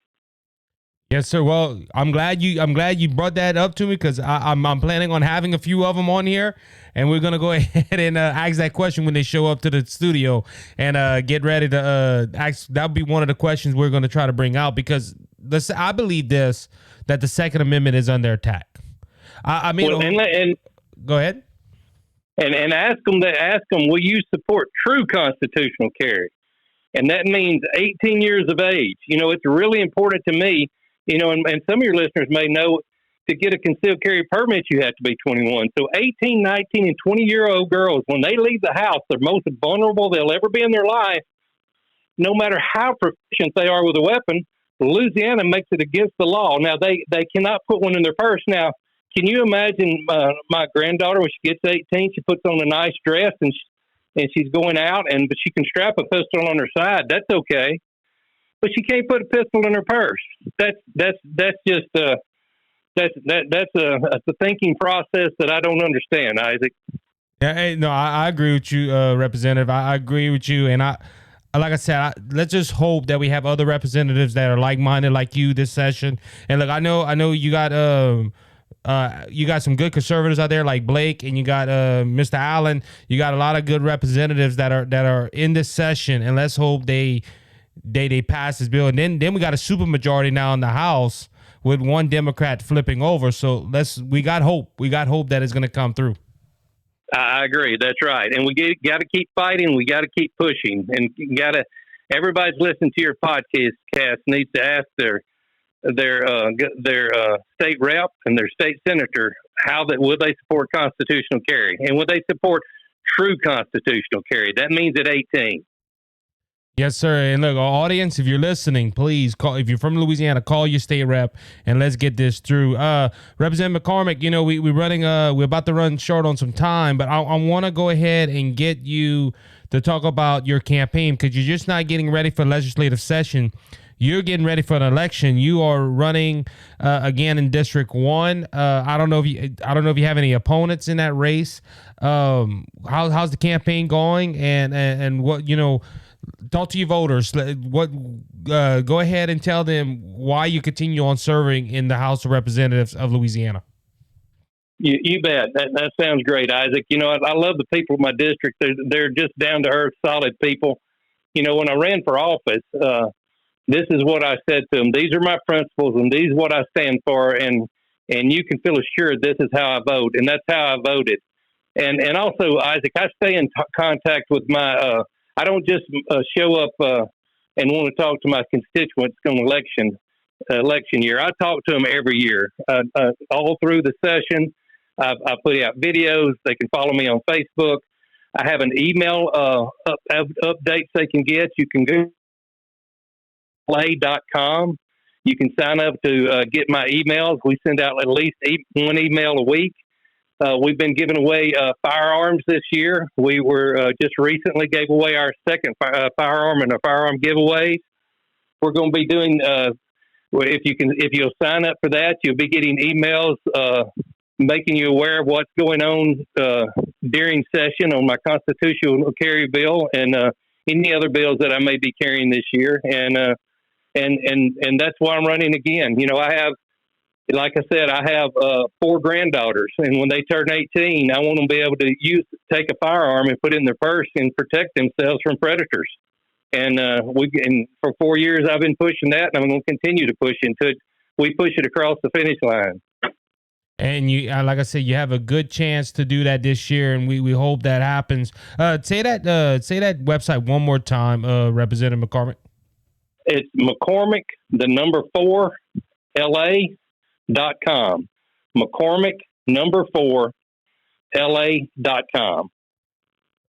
Yes, sir. Well, I'm glad you brought that up to me, because I'm planning on having a few of them on here, and we're gonna go ahead and ask that question when they show up to the studio, and get ready to ask. That'll be one of the questions we're gonna try to bring out, because I believe that the Second Amendment is under attack. Go ahead. And ask them, will you support true constitutional carry? And that means 18 years of age. It's really important to me, and some of your listeners may know, to get a concealed carry permit, you have to be 21. So 18, 19, and 20-year-old girls, when they leave the house, they're most vulnerable they'll ever be in their life. No matter how proficient they are with a weapon, Louisiana makes it against the law. Now, they cannot put one in their purse. Now, can you imagine my granddaughter, when she gets 18, she puts on a nice dress and she's going out, but she can strap a pistol on her side. That's okay, but she can't put a pistol in her purse. That's just a thinking process that I don't understand, Isaac. Yeah, no, I agree with you, Representative. I agree with you, and like I said, let's just hope that we have other representatives that are like-minded like you this session. And look, I know you got some good conservatives out there like Blake, and you got Mr. Allen. You got a lot of good representatives that are in this session, and let's hope they pass this bill. And then we got a supermajority now in the House with one Democrat flipping over. So we got hope. We got hope that it's going to come through. I agree. That's right. And we got to keep fighting. We got to keep pushing. And everybody's listening to your podcast needs to ask their state rep and their state senator will they support constitutional carry, and will they support true constitutional carry? That means at 18. Yes, sir. And look, our audience, if you're listening, please call. If you're from Louisiana, call your state rep and let's get this through. Representative McCormick, we're about to run short on some time, but I want to go ahead and get you to talk about your campaign, because you're just not getting ready for legislative session. You're getting ready for an election. You are running again in District 1. I don't know if you have any opponents in that race. How's the campaign going? And what talk to your voters. Go ahead and tell them why you continue on serving in the House of Representatives of Louisiana. You bet. That sounds great, Isaac. I love the people of my district. They're just down to earth, solid people. When I ran for office, this is what I said to them. These are my principles, and these are what I stand for. And you can feel assured this is how I vote, and that's how I voted. And also, Isaac, I stay in contact with my. I don't just show up and want to talk to my constituents on election year. I talk to them every year, all through the session. I put out videos. They can follow me on Facebook. I have an email updates they can get. You can go play.com. You can sign up to get my emails. We send out at least one email a week. We've been giving away firearms this year. We were just recently gave away our second firearm and a firearm giveaway. We're going to be doing if you'll sign up for that, you'll be getting emails making you aware of what's going on during session on my constitutional carry bill and any other bills that I may be carrying this year. And that's why I'm running again. You know, I have, like I said, I have 4 granddaughters, and when they turn 18, I want them to be able to take a firearm and put it in their purse and protect themselves from predators. And for 4 years, I've been pushing that, and I'm going to continue to push until we push it across the finish line. And you, like I said, you have a good chance to do that this year, and we hope that happens. Say that website one more time, Representative McCormick. It's McCormick, the number 4, LA.com. McCormick, number 4, LA.com.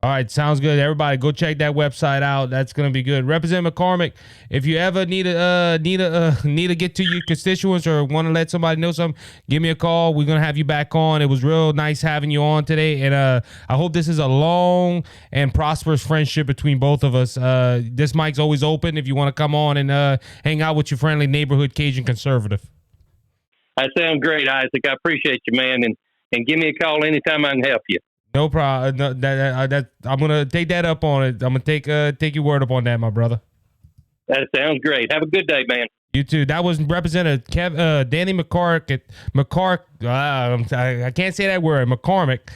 All right, sounds good. Everybody, go check that website out. That's gonna be good. Representative McCormick, if you ever need to get to your constituents or want to let somebody know something, give me a call. We're gonna have you back on. It was real nice having you on today, and I hope this is a long and prosperous friendship between both of us. This mic's always open if you want to come on and hang out with your friendly neighborhood Cajun conservative. That sounds great, Isaac. I appreciate you, man, and give me a call anytime I can help you. No problem. That I'm gonna take that up on it. I'm gonna take your word up on that, my brother. That sounds great. Have a good day, man. You too. That was Representative Danny McCormick. I can't say that word. McCormick.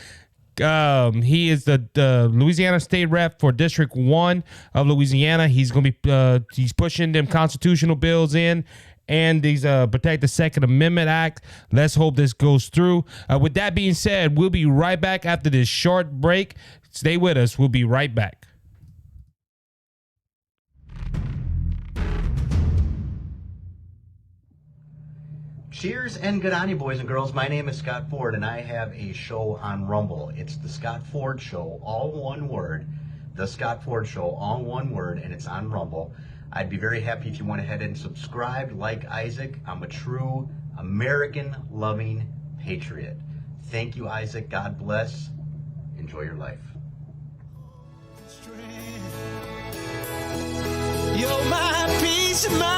He is the Louisiana State Rep for District 1 of Louisiana. He's gonna be he's pushing them constitutional bills in. And these protect the Second Amendment Act. Let's hope this goes through. With that being said, we'll be right back after this short break. Stay with us. We'll be right back. Cheers and good on you, boys and girls. My name is Scott Ford, and I have a show on Rumble. It's the Scott Ford Show, all one word. The Scott Ford Show, all one word, and it's on Rumble. I'd be very happy if you went ahead and subscribed like Isaac. I'm a true American-loving patriot. Thank you, Isaac. God bless. Enjoy your life. You're my peace of mind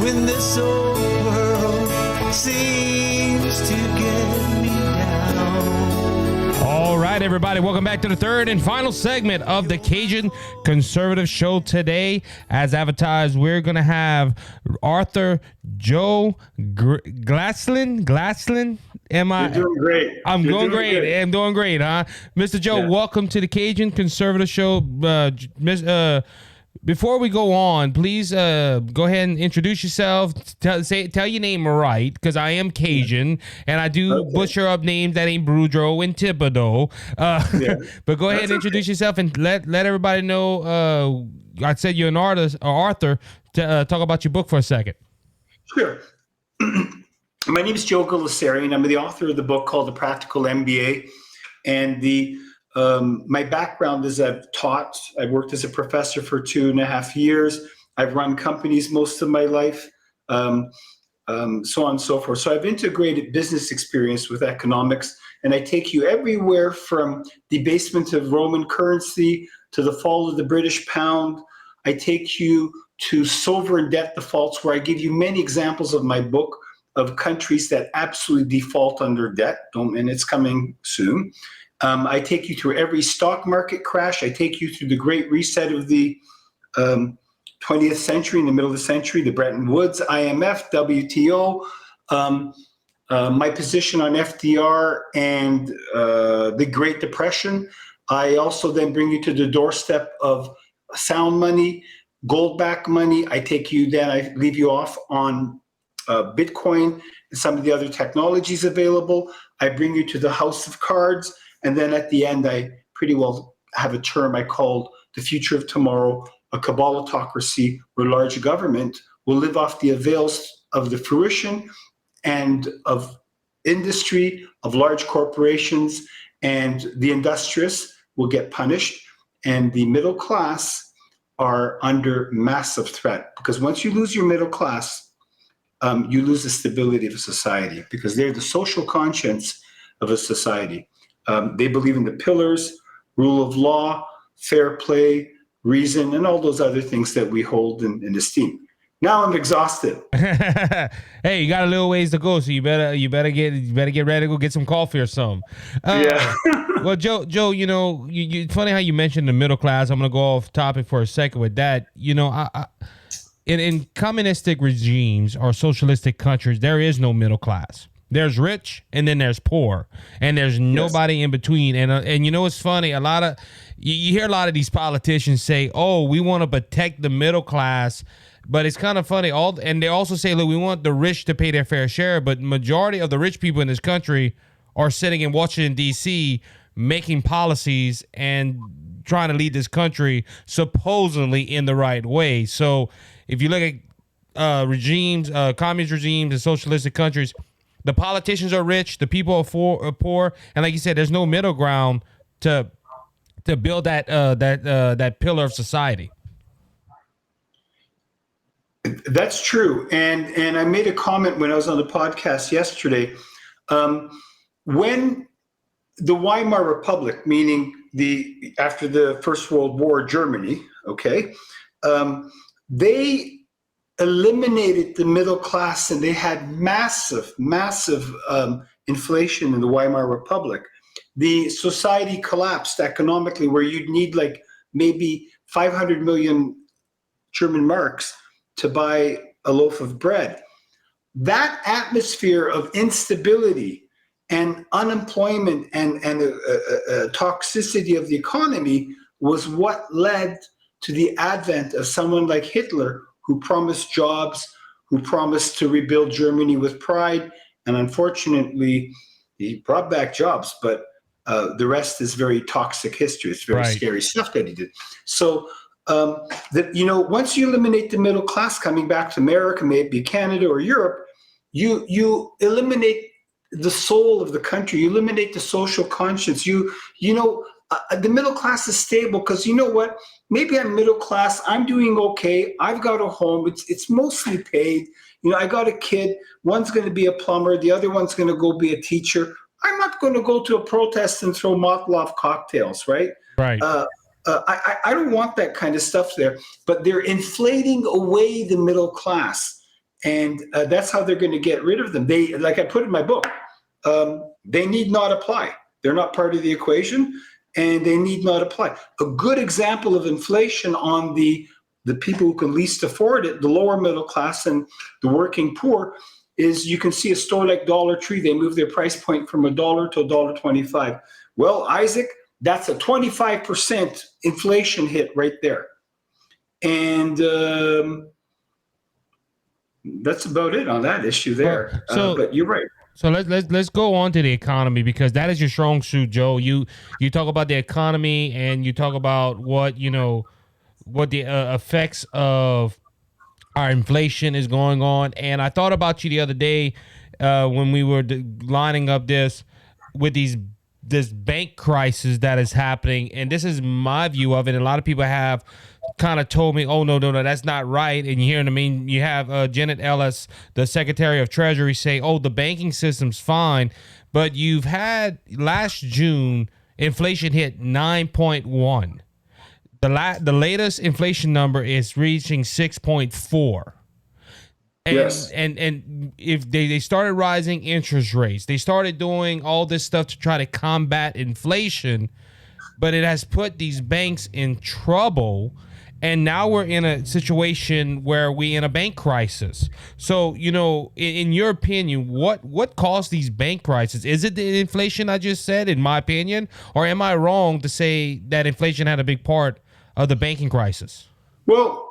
when this old world seems to get me down. All right, everybody, welcome back to the third and final segment of the Cajun Conservative Show today. As advertised, we're going to have Author Joe Gulesserian. You're doing great. I'm doing great. I'm doing great, huh? Mr. Joe, welcome to the Cajun Conservative Show. Before we go on, please go ahead and introduce yourself. Tell your name right, because I am Cajun, and I do butcher up names that ain't Boudreaux and Thibodeau. But go ahead and introduce yourself and let everybody know. I said you're an artist or author. Talk about your book for a second. Sure. My name is Joe Gulesserian. I'm the author of the book called The Practical MBA, and my background is I've worked as a professor for 2.5 years. I've run companies most of my life, so on and so forth. So I've integrated business experience with economics, and I take you everywhere from debasement of Roman currency to the fall of the British pound. I take you to sovereign debt defaults, where I give you many examples of my book of countries that absolutely default under debt, and it's coming soon. I take you through every stock market crash. I take you through the great reset of the 20th century, in the middle of the century, the Bretton Woods, IMF, WTO, my position on FDR and the Great Depression. I also then bring you to the doorstep of sound money, gold-backed money. I leave you off on Bitcoin and some of the other technologies available. I bring you to the House of Cards. And then at the end, I pretty well have a term I called the future of tomorrow, a cabalotocracy where large government will live off the avails of the fruition and of industry, of large corporations, and the industrious will get punished. and the middle class are under massive threat, because once you lose your middle class, you lose the stability of a society, because they're the social conscience of a society. They believe in the pillars, rule of law, fair play, reason, and all those other things that we hold in esteem. Now I'm exhausted. Hey, you got a little ways to go, so you better get ready to go get some coffee or something. Yeah. Well, Joe, you know, it's funny how you mentioned the middle class. I'm gonna go off topic for a second with that. You know, in communistic regimes or socialistic countries, there is no middle class. There's rich and then there's poor, and there's nobody in between. And you know, it's funny. You hear a lot of these politicians say, "Oh, we want to protect the middle class." But it's kind of funny. And they also say, look, we want the rich to pay their fair share. But majority of the rich people in this country are sitting in Washington, D.C., making policies and trying to lead this country supposedly in the right way. So if you look at regimes, communist regimes and socialistic countries, the politicians are rich, the people are poor. And like you said, there's no middle ground to build that pillar of society. That's true. And I made a comment when I was on the podcast yesterday. When the Weimar Republic, meaning after the First World War, Germany, okay, they eliminated the middle class, and they had massive inflation in the Weimar Republic. The society collapsed economically, where you'd need like maybe 500 million German marks to buy a loaf of bread. That atmosphere of instability and unemployment and toxicity of the economy was what led to the advent of someone like Hitler, who promised jobs, who promised to rebuild Germany with pride. And unfortunately, he brought back jobs, but the rest is very toxic history. It's very scary stuff that he did. So, once you eliminate the middle class, coming back to America, maybe Canada or Europe, you eliminate the soul of the country. You eliminate the social conscience. The middle class is stable because you know what? Maybe I'm middle class. I'm doing okay. I've got a home. It's mostly paid. I got a kid. One's going to be a plumber. The other one's going to go be a teacher. I'm not going to go to a protest and throw Molotov cocktails, right? Right. I don't want that kind of stuff there, but they're inflating away the middle class, and that's how they're going to get rid of them. They, like I put in my book, they need not apply. They're not part of the equation, and they need not apply. A good example of inflation on the people who can least afford it, the lower middle class and the working poor, is you can see a store like Dollar Tree. They move their price point from $1 to $1.25. Well, Isaac, that's a 25% inflation hit right there. And that's about it on that issue there. But you're right. So let's go on to the economy, because that is your strong suit, Joe. You talk about the economy, and you talk about what the effects of our inflation is going on. And I thought about you the other day when we were lining up this with this bank crisis that is happening, and this is my view of it. And a lot of people have kind of told me, "Oh no, that's not right." And you have Janet Ellis, the Secretary of Treasury, say, "Oh, the banking system's fine," but you've had last June inflation hit 9.1. The latest inflation number is reaching 6.4. Yes. And if they started rising interest rates, they started doing all this stuff to try to combat inflation, but it has put these banks in trouble. And now we're in a situation where we're in a bank crisis. So, in your opinion, what caused these bank crises? Is it the inflation I just said, in my opinion? Or am I wrong to say that inflation had a big part of the banking crisis? Well,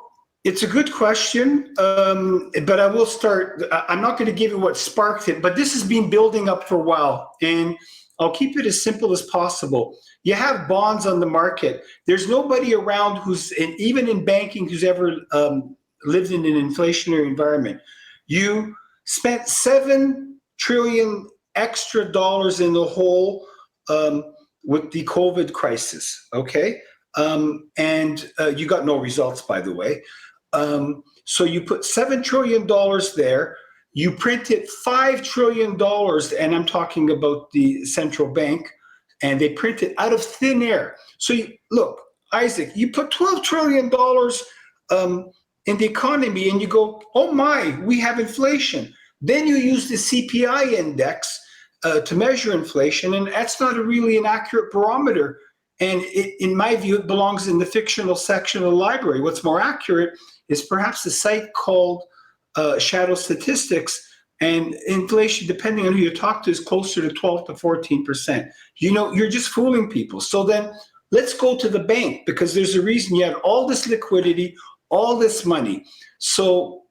it's a good question, but I will start. I'm not going to give you what sparked it, but this has been building up for a while, and I'll keep it as simple as possible. You have bonds on the market. There's nobody around even in banking, who's ever lived in an inflationary environment. You spent $7 trillion extra dollars in the hole with the COVID crisis, okay? and you got no results, by the way. So you put $7 trillion there. You printed $5 trillion, and I'm talking about the central bank, and they print it out of thin air. So look, Isaac, you put $12 trillion in the economy, and you go, oh my, we have inflation. Then you use the CPI index to measure inflation, and that's not really an accurate barometer. And in my view, it belongs in the fictional section of the library. What's more accurate is perhaps a site called Shadow Statistics, and inflation, depending on who you talk to, is closer to 12 to 14%. You're just fooling people. So then let's go to the bank, because there's a reason you had all this liquidity, all this money. So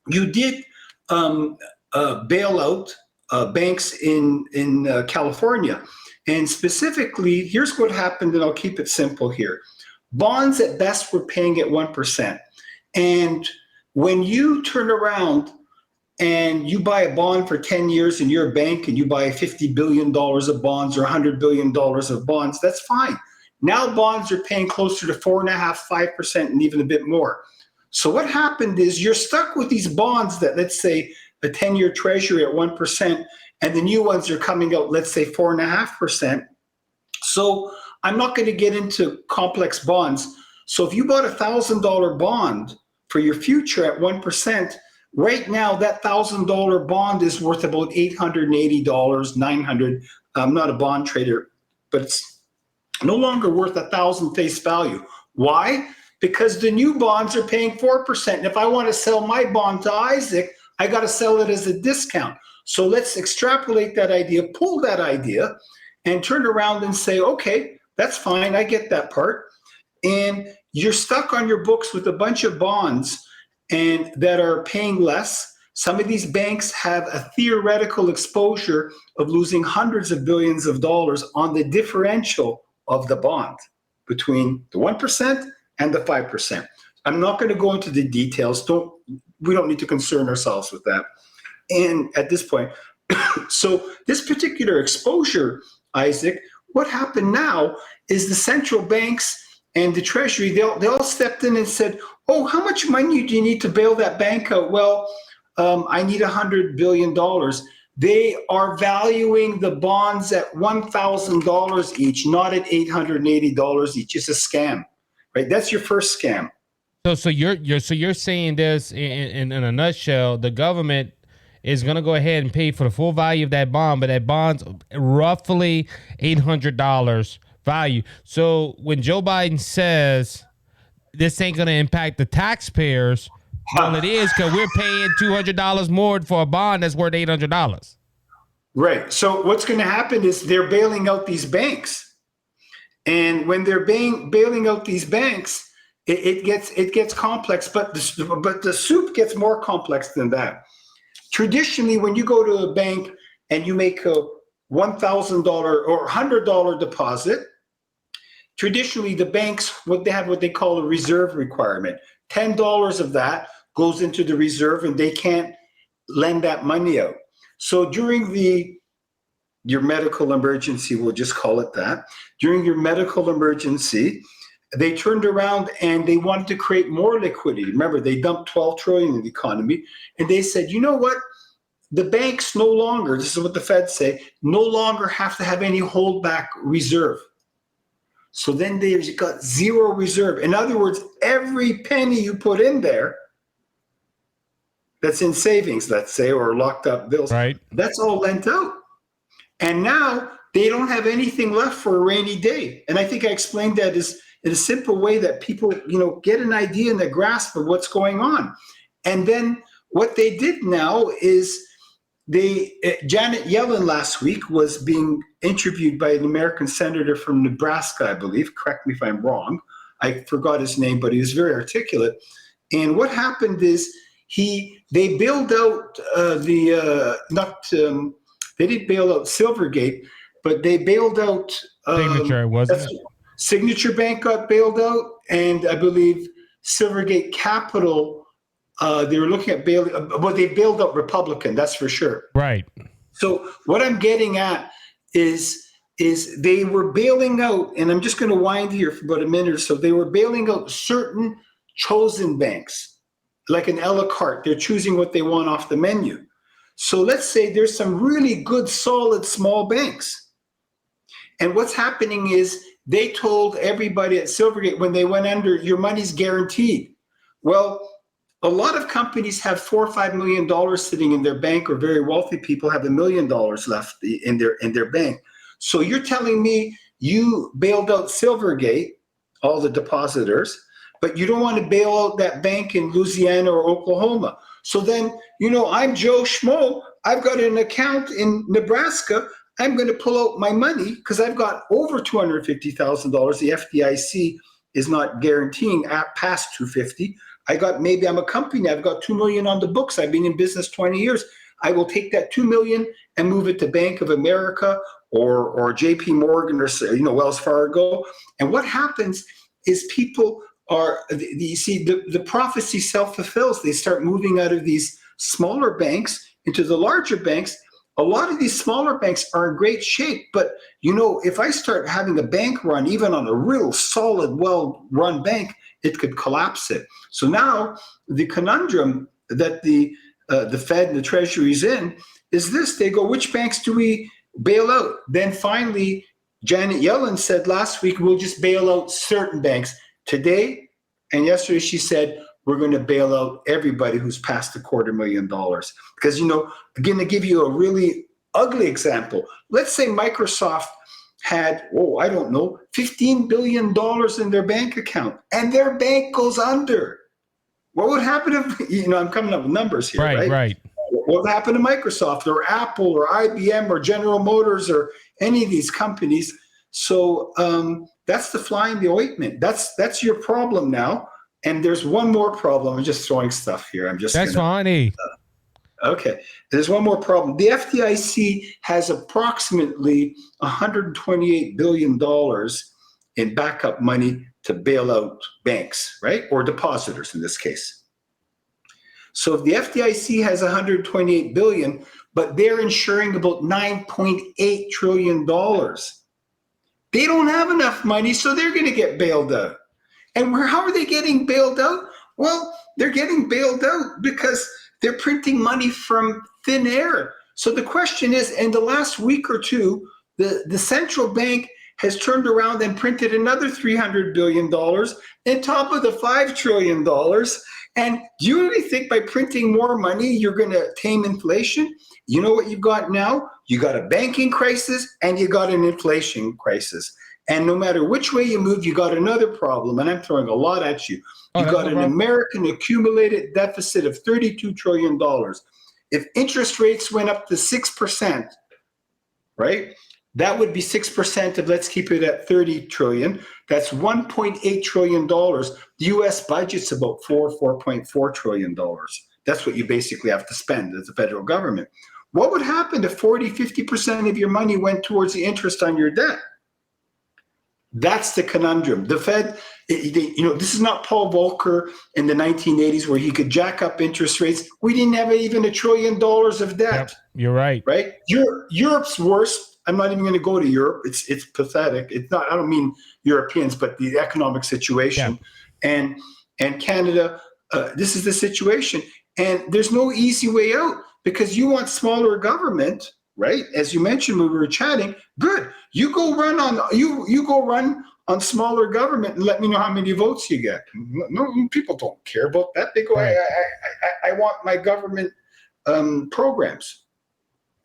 you did bail out banks in California. And specifically, here's what happened, and I'll keep it simple here. Bonds at best were paying at 1%. And when you turn around and you buy a bond for 10 years and you're a bank and you buy $50 billion of bonds or $100 billion of bonds, that's fine. Now bonds are paying closer to 4.5%, 5%, and even a bit more. So what happened is you're stuck with these bonds that, let's say, a 10-year treasury at 1%, and the new ones are coming out, let's say, 4.5%. So I'm not going to get into complex bonds. So if you bought a $1,000 bond for your future at 1%, right now that $1,000 bond is worth about $880, $900. I'm not a bond trader, but it's no longer worth $1,000 face value. Why? Because the new bonds are paying 4%. And if I want to sell my bond to Isaac, I got to sell it as a discount. So let's extrapolate that idea, pull that idea, and turn around and say, okay, that's fine. I get that part. And you're stuck on your books with a bunch of bonds and that are paying less. Some of these banks have a theoretical exposure of losing hundreds of billions of dollars on the differential of the bond between the 1% and the 5%. I'm not going to go into the details. We don't need to concern ourselves with that. And at this point, so this particular exposure, Isaac, what happened now is the central banks and the Treasury, they all stepped in and said, oh, how much money do you need to bail that bank out? Well, I need $100 billion. They are valuing the bonds at $1,000 each, not at $880 each. It's a scam, right? That's your first scam. So you're saying this in a nutshell, the government is going to go ahead and pay for the full value of that bond, but that bond's roughly $800 value. So when Joe Biden says this ain't going to impact the taxpayers, well, it is, because we're paying $200 more for a bond that's worth $800. Right. So what's going to happen is they're bailing out these banks. And when they're bailing out these banks, it gets complex, but the soup gets more complex than that. Traditionally, when you go to a bank and you make a $1,000 or $100 deposit, traditionally the banks, what they call a reserve requirement. $10 of that goes into the reserve, and they can't lend that money out. So during your medical emergency, we'll just call it that, during your medical emergency, they turned around and they wanted to create more liquidity. Remember, they dumped $12 trillion in the economy, and they said, you know what? The banks no longer, this is what the Fed say, no longer have to have any holdback reserve. So then they've got zero reserve. In other words, every penny you put in there that's in savings, let's say, or locked up bills, right, that's all lent out. And now they don't have anything left for a rainy day. And I think I explained that in a simple way that people, get an idea and a grasp of what's going on. And then what they did now is Janet Yellen last week was being interviewed by an American senator from Nebraska, I believe. Correct me if I'm wrong. I forgot his name, but he was very articulate. And what happened is they bailed out they didn't bail out Silvergate, but they bailed out Signature, wasn't it? Signature Bank got bailed out, and I believe Silvergate Capital, they were looking at bailing, but they bailed out Republican, that's for sure. Right. So what I'm getting at is is they were bailing out, and I'm just going to wind here for about a minute or so. They were bailing out certain chosen banks, like an a la carte. They're choosing what they want off the menu. So let's say there's some really good, solid, small banks. And what's happening is they told everybody at Silvergate when they went under, your money's guaranteed. Well, a lot of companies have $4 or $5 million sitting in their bank, or very wealthy people have $1 million left in their bank. So you're telling me you bailed out Silvergate, all the depositors, but you don't want to bail out that bank in Louisiana or Oklahoma. So then, I'm Joe Schmo. I've got an account in Nebraska. I'm going to pull out my money because I've got over $250,000. The FDIC is not guaranteeing past $250,000. I'm a company. I've got $2 million on the books. I've been in business 20 years. I will take that $2 million and move it to Bank of America or JP Morgan or Wells Fargo. And what happens is people the prophecy self-fulfills. They start moving out of these smaller banks into the larger banks. A lot of these smaller banks are in great shape, but if I start having a bank run, even on a real solid, well-run bank, it could collapse it. So now the conundrum that the Fed and the Treasury is in is this: they go, which banks do we bail out? Then finally, Janet Yellen said last week, we'll just bail out certain banks. Today and yesterday, she said, we're going to bail out everybody who's past $250,000. Because, I'm going to give you a really ugly example. Let's say Microsoft had, $15 billion in their bank account, and their bank goes under. What would happen if, I'm coming up with numbers here, right? Right. What would happen to Microsoft or Apple or IBM or General Motors or any of these companies? So that's the fly in the ointment. That's your problem now. And there's one more problem. I'm just throwing stuff here. That's funny. Okay. There's one more problem. The FDIC has approximately $128 billion in backup money to bail out banks, right? Or depositors in this case. So if the FDIC has $128 billion, but they're insuring about $9.8 trillion, they don't have enough money, so they're going to get bailed out. And how are they getting bailed out? Well, they're getting bailed out because they're printing money from thin air. So the question is, in the last week or two, the central bank has turned around and printed another $300 billion on top of the $5 trillion. And do you really think by printing more money, you're going to tame inflation? You know what you've got now? You got a banking crisis and you got an inflation crisis. And no matter which way you move, you got another problem. And I'm throwing a lot at you. You got an American accumulated deficit of $32 trillion. If interest rates went up to 6%, right? That would be 6% of, let's keep it at 30 trillion. That's $1.8 trillion. The US budget's about $4.4 trillion. That's what you basically have to spend as a federal government. What would happen if 50% of your money went towards the interest on your debt? That's the conundrum. The Fed, this is not Paul Volcker in the 1980s where he could jack up interest rates. We didn't have even $1 trillion of debt. Yep, you're right. Right? Europe's worse. I'm not even going to go to Europe. It's pathetic. It's not. I don't mean Europeans, but the economic situation. Yeah. And Canada. This is the situation, and there's no easy way out because you want smaller government. Right, as you mentioned when we were chatting, good. You go run on smaller government and let me know how many votes you get. No, people don't care about that. They go, right. I want my government programs.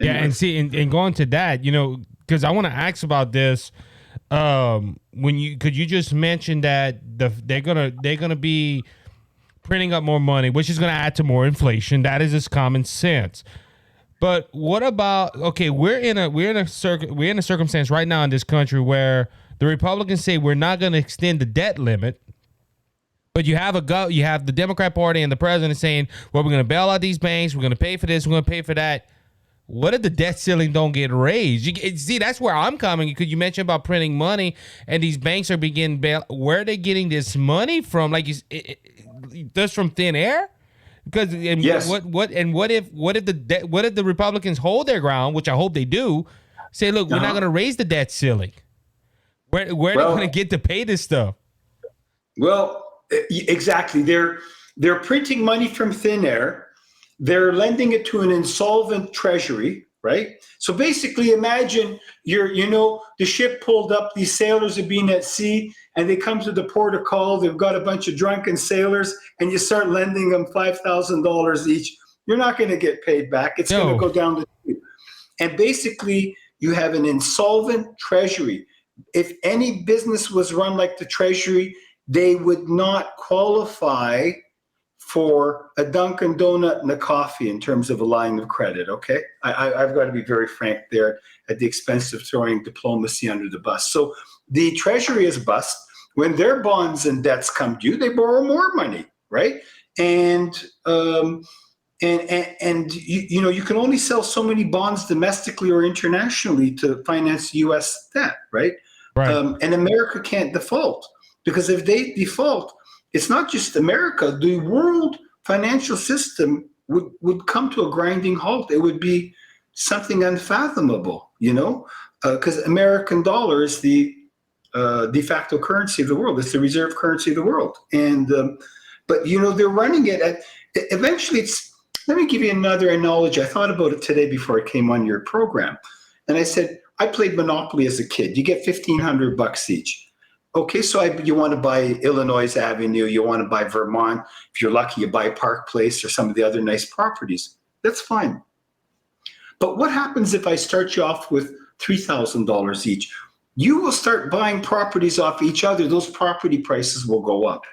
Anyway. Yeah, and see, and going to that, because I want to ask about this. Could you just mention that they're gonna be printing up more money, which is gonna add to more inflation. That is just common sense. But what about, we're in a circumstance right now in this country where the Republicans say we're not going to extend the debt limit, but you have the Democrat Party and the president saying, well, we're going to bail out these banks, we're going to pay for this, we're going to pay for that. What if the debt ceiling don't get raised? See, that's where I'm coming. Because you mentioned about printing money, and these banks are beginning bail. Where are they getting this money from? Like, just from thin air? Because yes. What if the Republicans hold their ground, which I hope they do, Say, look, we're not going to raise the debt ceiling. Where are they going to get to pay this stuff? Well, exactly. They're printing money from thin air. They're lending it to an insolvent treasury, right? So basically, imagine the ship pulled up. These sailors are being at sea, and they come to the port of call. They've got a bunch of drunken sailors, and you start lending them $5,000 each. You're not going to get paid back. It's going to go down the tube. And basically, you have an insolvent treasury. If any business was run like the treasury, they would not qualify for a Dunkin' Donut and a coffee in terms of a line of credit, okay? I've got to be very frank there at the expense of throwing diplomacy under the bus. So the treasury is bust. When their bonds and debts come due, they borrow more money, right? And you can only sell so many bonds domestically or internationally to finance U.S. debt, right? Right. And America can't default, because if they default, it's not just America. The world financial system would come to a grinding halt. It would be something unfathomable, because American dollar is the de facto currency of the world. It's the reserve currency of the world. And but they're running it at. Eventually, let me give you another analogy. I thought about it today before I came on your program, and I said, I played Monopoly as a kid. You get $1,500 each. Okay, so you want to buy Illinois Avenue, you want to buy Vermont. If you're lucky, you buy Park Place or some of the other nice properties. That's fine. But what happens if I start you off with $3,000 each? You will start buying properties off each other. Those property prices will go up.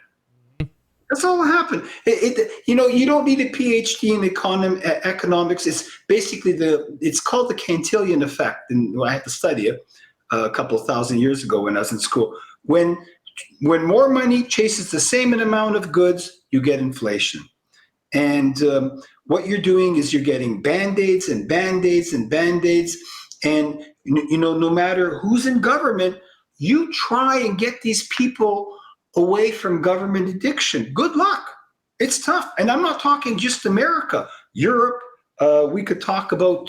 That's all that happened. You don't need a PhD in economics. It's basically it's called the Cantillon effect. And I had to study it a couple of thousand years ago when I was in school. When more money chases the same amount of goods, you get inflation. And what you're doing is you're getting Band-Aids and Band-Aids and Band-Aids. And, no matter who's in government, you try and get these people away from government addiction. Good luck. It's tough. And I'm not talking just America. Europe, we could talk about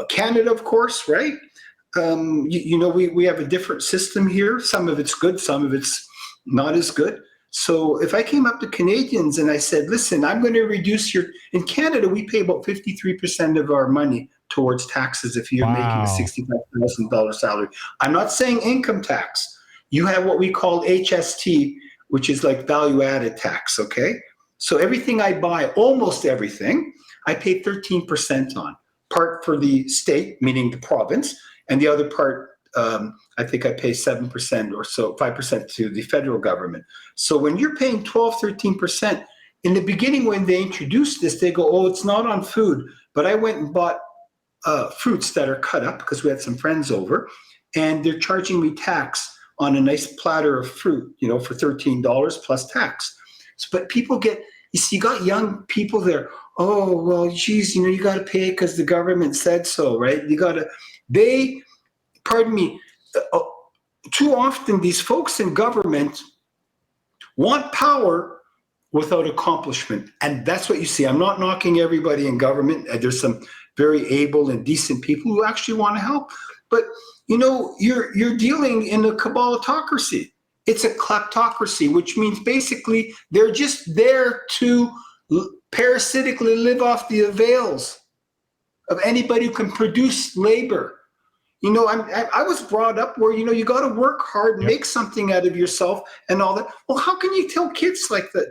Canada, of course, right? We have a different system here. Some of it's good, some of it's not as good. So if I came up to Canadians and I said, listen, I'm going to reduce in Canada, we pay about 53% of our money towards taxes if you're making a $65,000 salary. I'm not saying income tax. You have what we call HST, which is like value-added tax, okay? So everything I buy, almost everything, I pay 13% on. Part for the state, meaning the province, and the other part, I think I pay 7% or so, 5% to the federal government. So when you're paying 12, 13%, in the beginning when they introduced this, they go, oh, it's not on food. But I went and bought fruits that are cut up because we had some friends over, and they're charging me tax on a nice platter of fruit, for $13 plus tax. But people you got young people there. Oh, well, geez, you got to pay because the government said so, right? Too often these folks in government want power without accomplishment. And that's what you see. I'm not knocking everybody in government. There's some very able and decent people who actually want to help. But you're dealing in a cabalotocracy. It's a kleptocracy, which means basically they're just there to parasitically live off the avails of anybody who can produce labor. I was brought up where, you got to work hard, make something out of yourself and all that. Well, how can you tell kids like that?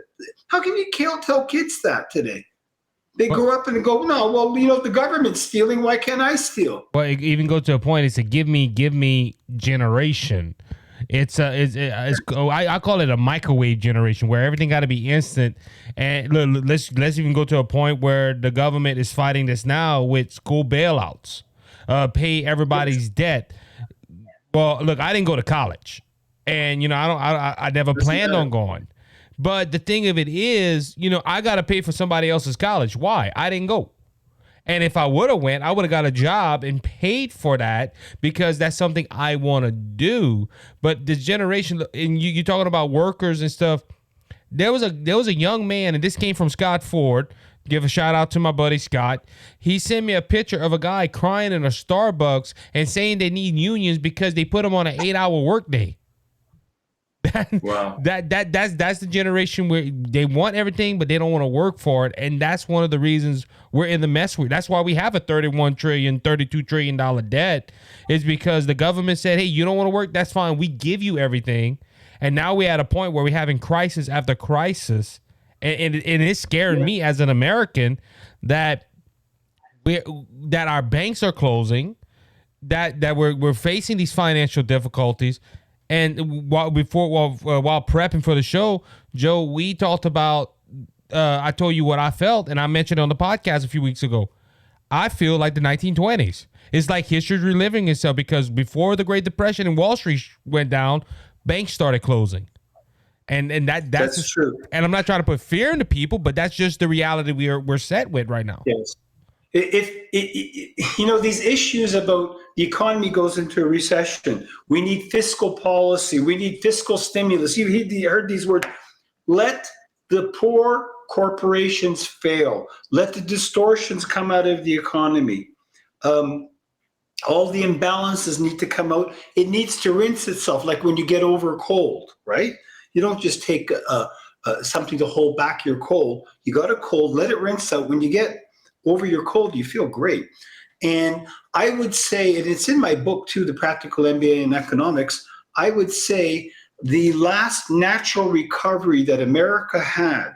How can you tell kids that today? They grow up and go, no, well, the government's stealing. Why can't I steal? Well, it even go to a point. It's a give me generation. I call it a microwave generation where everything got to be instant. And look, let's even go to a point where the government is fighting this now with school bailouts, pay everybody's debt. Well, look, I didn't go to college, and I never planned on going. But the thing of it is, I got to pay for somebody else's college. Why? I didn't go. And if I would have went, I would have got a job and paid for that because that's something I want to do. But this generation, and you're talking about workers and stuff. There was a young man, and this came from Scott Ford. give a shout out to my buddy Scott. He sent me a picture of a guy crying in a Starbucks and saying they need unions because they put him on an 8-hour workday. Wow. That's the generation where they want everything, but they don't want to work for it. And that's one of the reasons we're in the mess that's why we have a $32 trillion debt, is because the government said, hey, you don't want to work? That's fine. We give you everything. And now we're at a point where we're having crisis after crisis. And it's scaring me as an American that our banks are closing, that we're facing these financial difficulties. And while prepping for the show, Joe, we talked about, I told you what I felt, and I mentioned on the podcast a few weeks ago. I feel like the 1920s. It's like history reliving itself, because before the Great Depression and Wall Street went down, banks started closing. And that's true. And I'm not trying to put fear into people, but that's just the reality we're set with right now. Yes. If these issues about the economy goes into a recession, we need fiscal policy, we need fiscal stimulus. You heard these words. Let the poor corporations fail. Let the distortions come out of the economy. All the imbalances need to come out. It needs to rinse itself, like when you get over a cold, right? You don't just take something to hold back your cold. You got a cold, let it rinse out. When you get over your cold, you feel great. And I would say, and it's in my book too, The Practical MBA in Economics, I would say the last natural recovery that America had,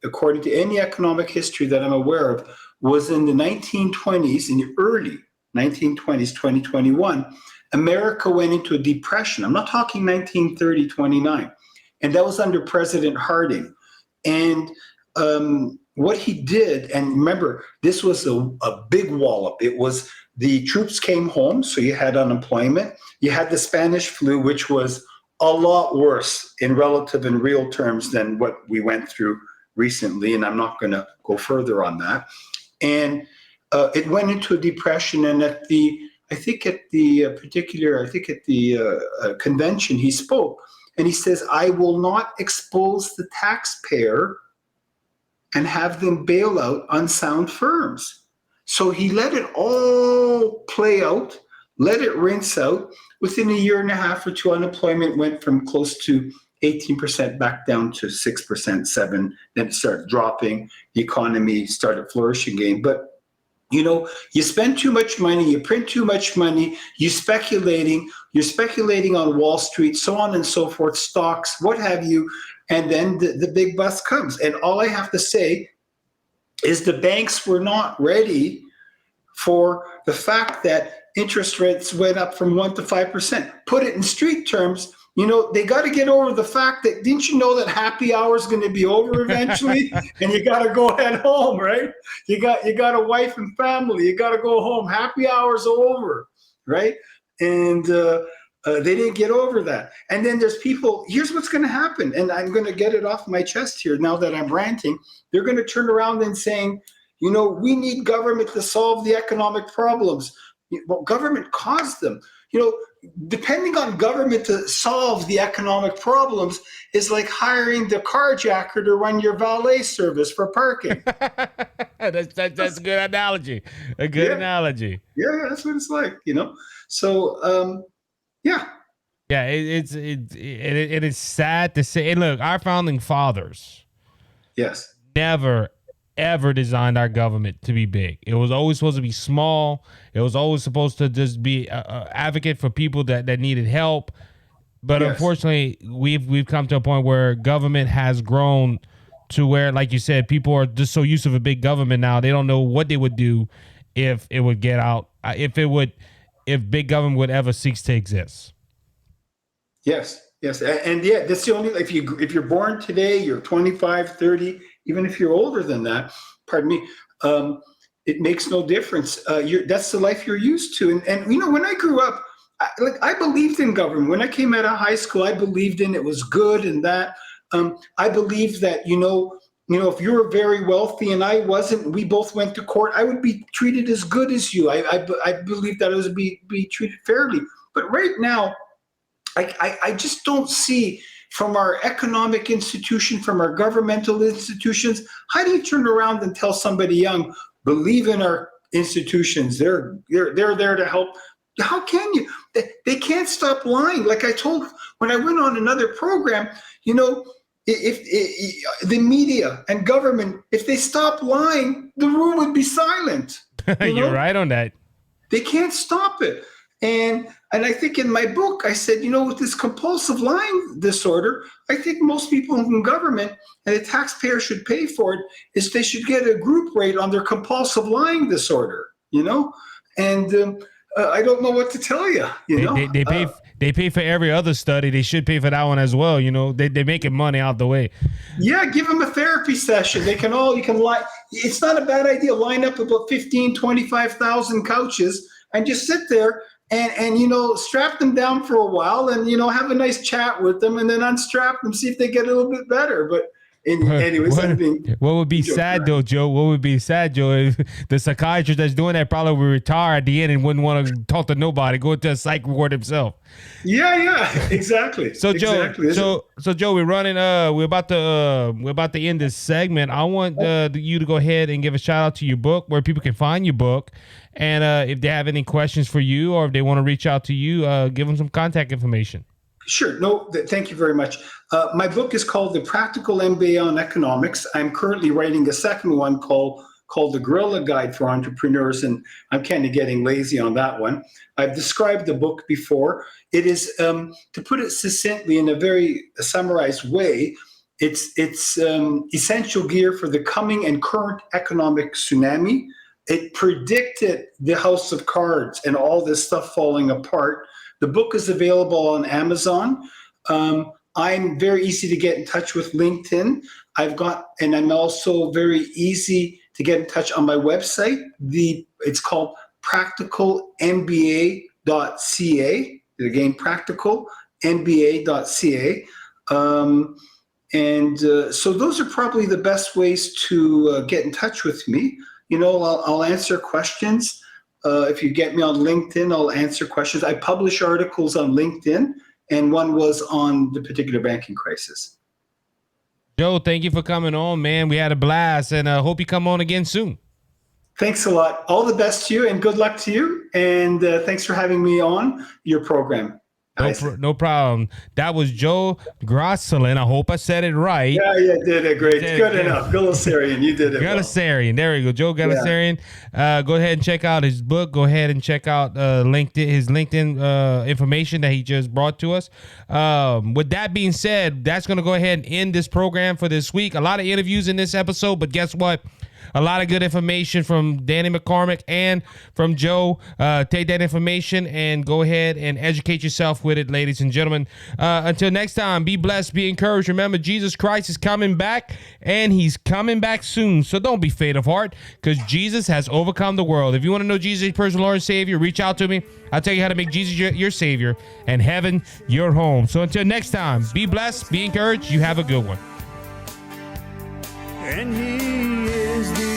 according to any economic history that I'm aware of, was in the 1920s, in the early 1920s, 2021, America went into a depression. I'm not talking 1930, 29. And that was under President Harding. And what he did, and remember, this was a big wallop. It was the troops came home, so you had unemployment. You had the Spanish flu, which was a lot worse in relative and real terms than what we went through recently. And I'm not going to go further on that. And it went into a depression. And at the convention, he spoke, and he says, I will not expose the taxpayer and have them bail out unsound firms. So he let it all play out, let it rinse out. Within a year and a half or two, unemployment went from close to 18% back down to 6%, 7%, then it started dropping. The economy started flourishing again. But you spend too much money, you print too much money, you're speculating on Wall Street, so on and so forth, stocks, what have you, and then the big bust comes. And all I have to say is the banks were not ready for the fact that interest rates went up from 1% to 5%. Put it in street terms, they got to get over the fact that, didn't you know that happy hour is going to be over eventually? And you got to go head home, right? You got a wife and family. You got to go home. Happy hour's over, right? And they didn't get over that. And then there's people, here's what's going to happen. And I'm going to get it off my chest here now that I'm ranting. They're going to turn around and saying, we need government to solve the economic problems. Well, government caused them. Depending on government to solve the economic problems is like hiring the carjacker to run your valet service for parking. That's a good analogy. A good analogy. Yeah, that's what it's like, So, yeah. Yeah, it is sad to say. And look, our founding fathers, yes, never ever designed our government to be big. It was always supposed to be small. It was always supposed to just be a advocate for people that needed help. But unfortunately, we've come to a point where government has grown to where, like you said, people are just so used to a big government now, they don't know what they would do if it would get out, if big government would ever cease to exist. Yes. And yeah, that's the only, if you're born today, you're 25, 30, even if you're older than that, pardon me, it makes no difference. That's the life you're used to. And when I grew up, I believed in government. When I came out of high school, I believed in it was good and that. I believed that, if you were very wealthy and I wasn't, we both went to court, I would be treated as good as you. I believed that I was be treated fairly. But right now, I just don't see from our economic institution, from our governmental institutions? How do you turn around and tell somebody young, believe in our institutions? They're there to help. How can you? They can't stop lying. Like I told when I went on another program, you know, if the media and government, if they stop lying, the room would be silent. You're right on that. They can't stop it. And I think in my book, I said, you know, with this compulsive lying disorder, I think most people in government, and the taxpayer should pay for it, is they should get a group rate on their compulsive lying disorder, you know? And I don't know what to tell you, you know? They pay for every other study. They should pay for that one as well. You know, they're making money out the way. Yeah, give them a therapy session. You can line. It's not a bad idea. Line up about 15, 25,000 couches and just sit there and you know, strap them down for a while and, you know, have a nice chat with them and then unstrap them, see if they get a little bit better. But anyways, what would be sad though, Joe? What would be sad, Joe? If the psychiatrist that's doing that probably would retire at the end and wouldn't want to talk to nobody, go to a psych ward himself. Yeah, exactly. So Joe, exactly. so Joe, we're running. We're about to end this segment. I want you to go ahead and give a shout out to your book, where people can find your book, and if they have any questions for you or if they want to reach out to you, give them some contact information. Sure. No, thank you very much. My book is called The Practical MBA on Economics. I'm currently writing a second one called The Guerrilla Guide for Entrepreneurs, and I'm kind of getting lazy on that one. I've described the book before. It is, to put it succinctly in a very summarized way, it's essential gear for the coming and current economic tsunami. It predicted the house of cards and all this stuff falling apart. The book is available on Amazon. I'm very easy to get in touch with LinkedIn. And I'm also very easy to get in touch on my website. It's called practicalmba.ca. Again, practicalmba.ca. So those are probably the best ways to get in touch with me. You know, I'll answer questions. If you get me on LinkedIn, I'll answer questions. I publish articles on LinkedIn, and one was on the particular banking crisis. Joe, thank you for coming on, man. We had a blast, and I hope you come on again soon. Thanks a lot. All the best to you, and good luck to you. And thanks for having me on your program. No problem. That was Joe Gulesserian. I hope I said it right. Yeah, you did it great. Good enough. Gulesserian, you did it Gulesserian. Well. There we go. Joe Gulesserian. Yeah. Go ahead and check out his book. Go ahead and check out his LinkedIn information that he just brought to us. With that being said, that's going to go ahead and end this program for this week. A lot of interviews in this episode, but guess what? A lot of good information from Danny McCormick and from Joe. Take that information and go ahead and educate yourself with it, ladies and gentlemen. Until next time, be blessed, be encouraged. Remember, Jesus Christ is coming back, and he's coming back soon. So don't be faint of heart, because Jesus has overcome the world. If you want to know Jesus, your personal Lord and Savior, reach out to me. I'll tell you how to make Jesus your Savior and heaven your home. So until next time, be blessed, be encouraged. You have a good one. And he is the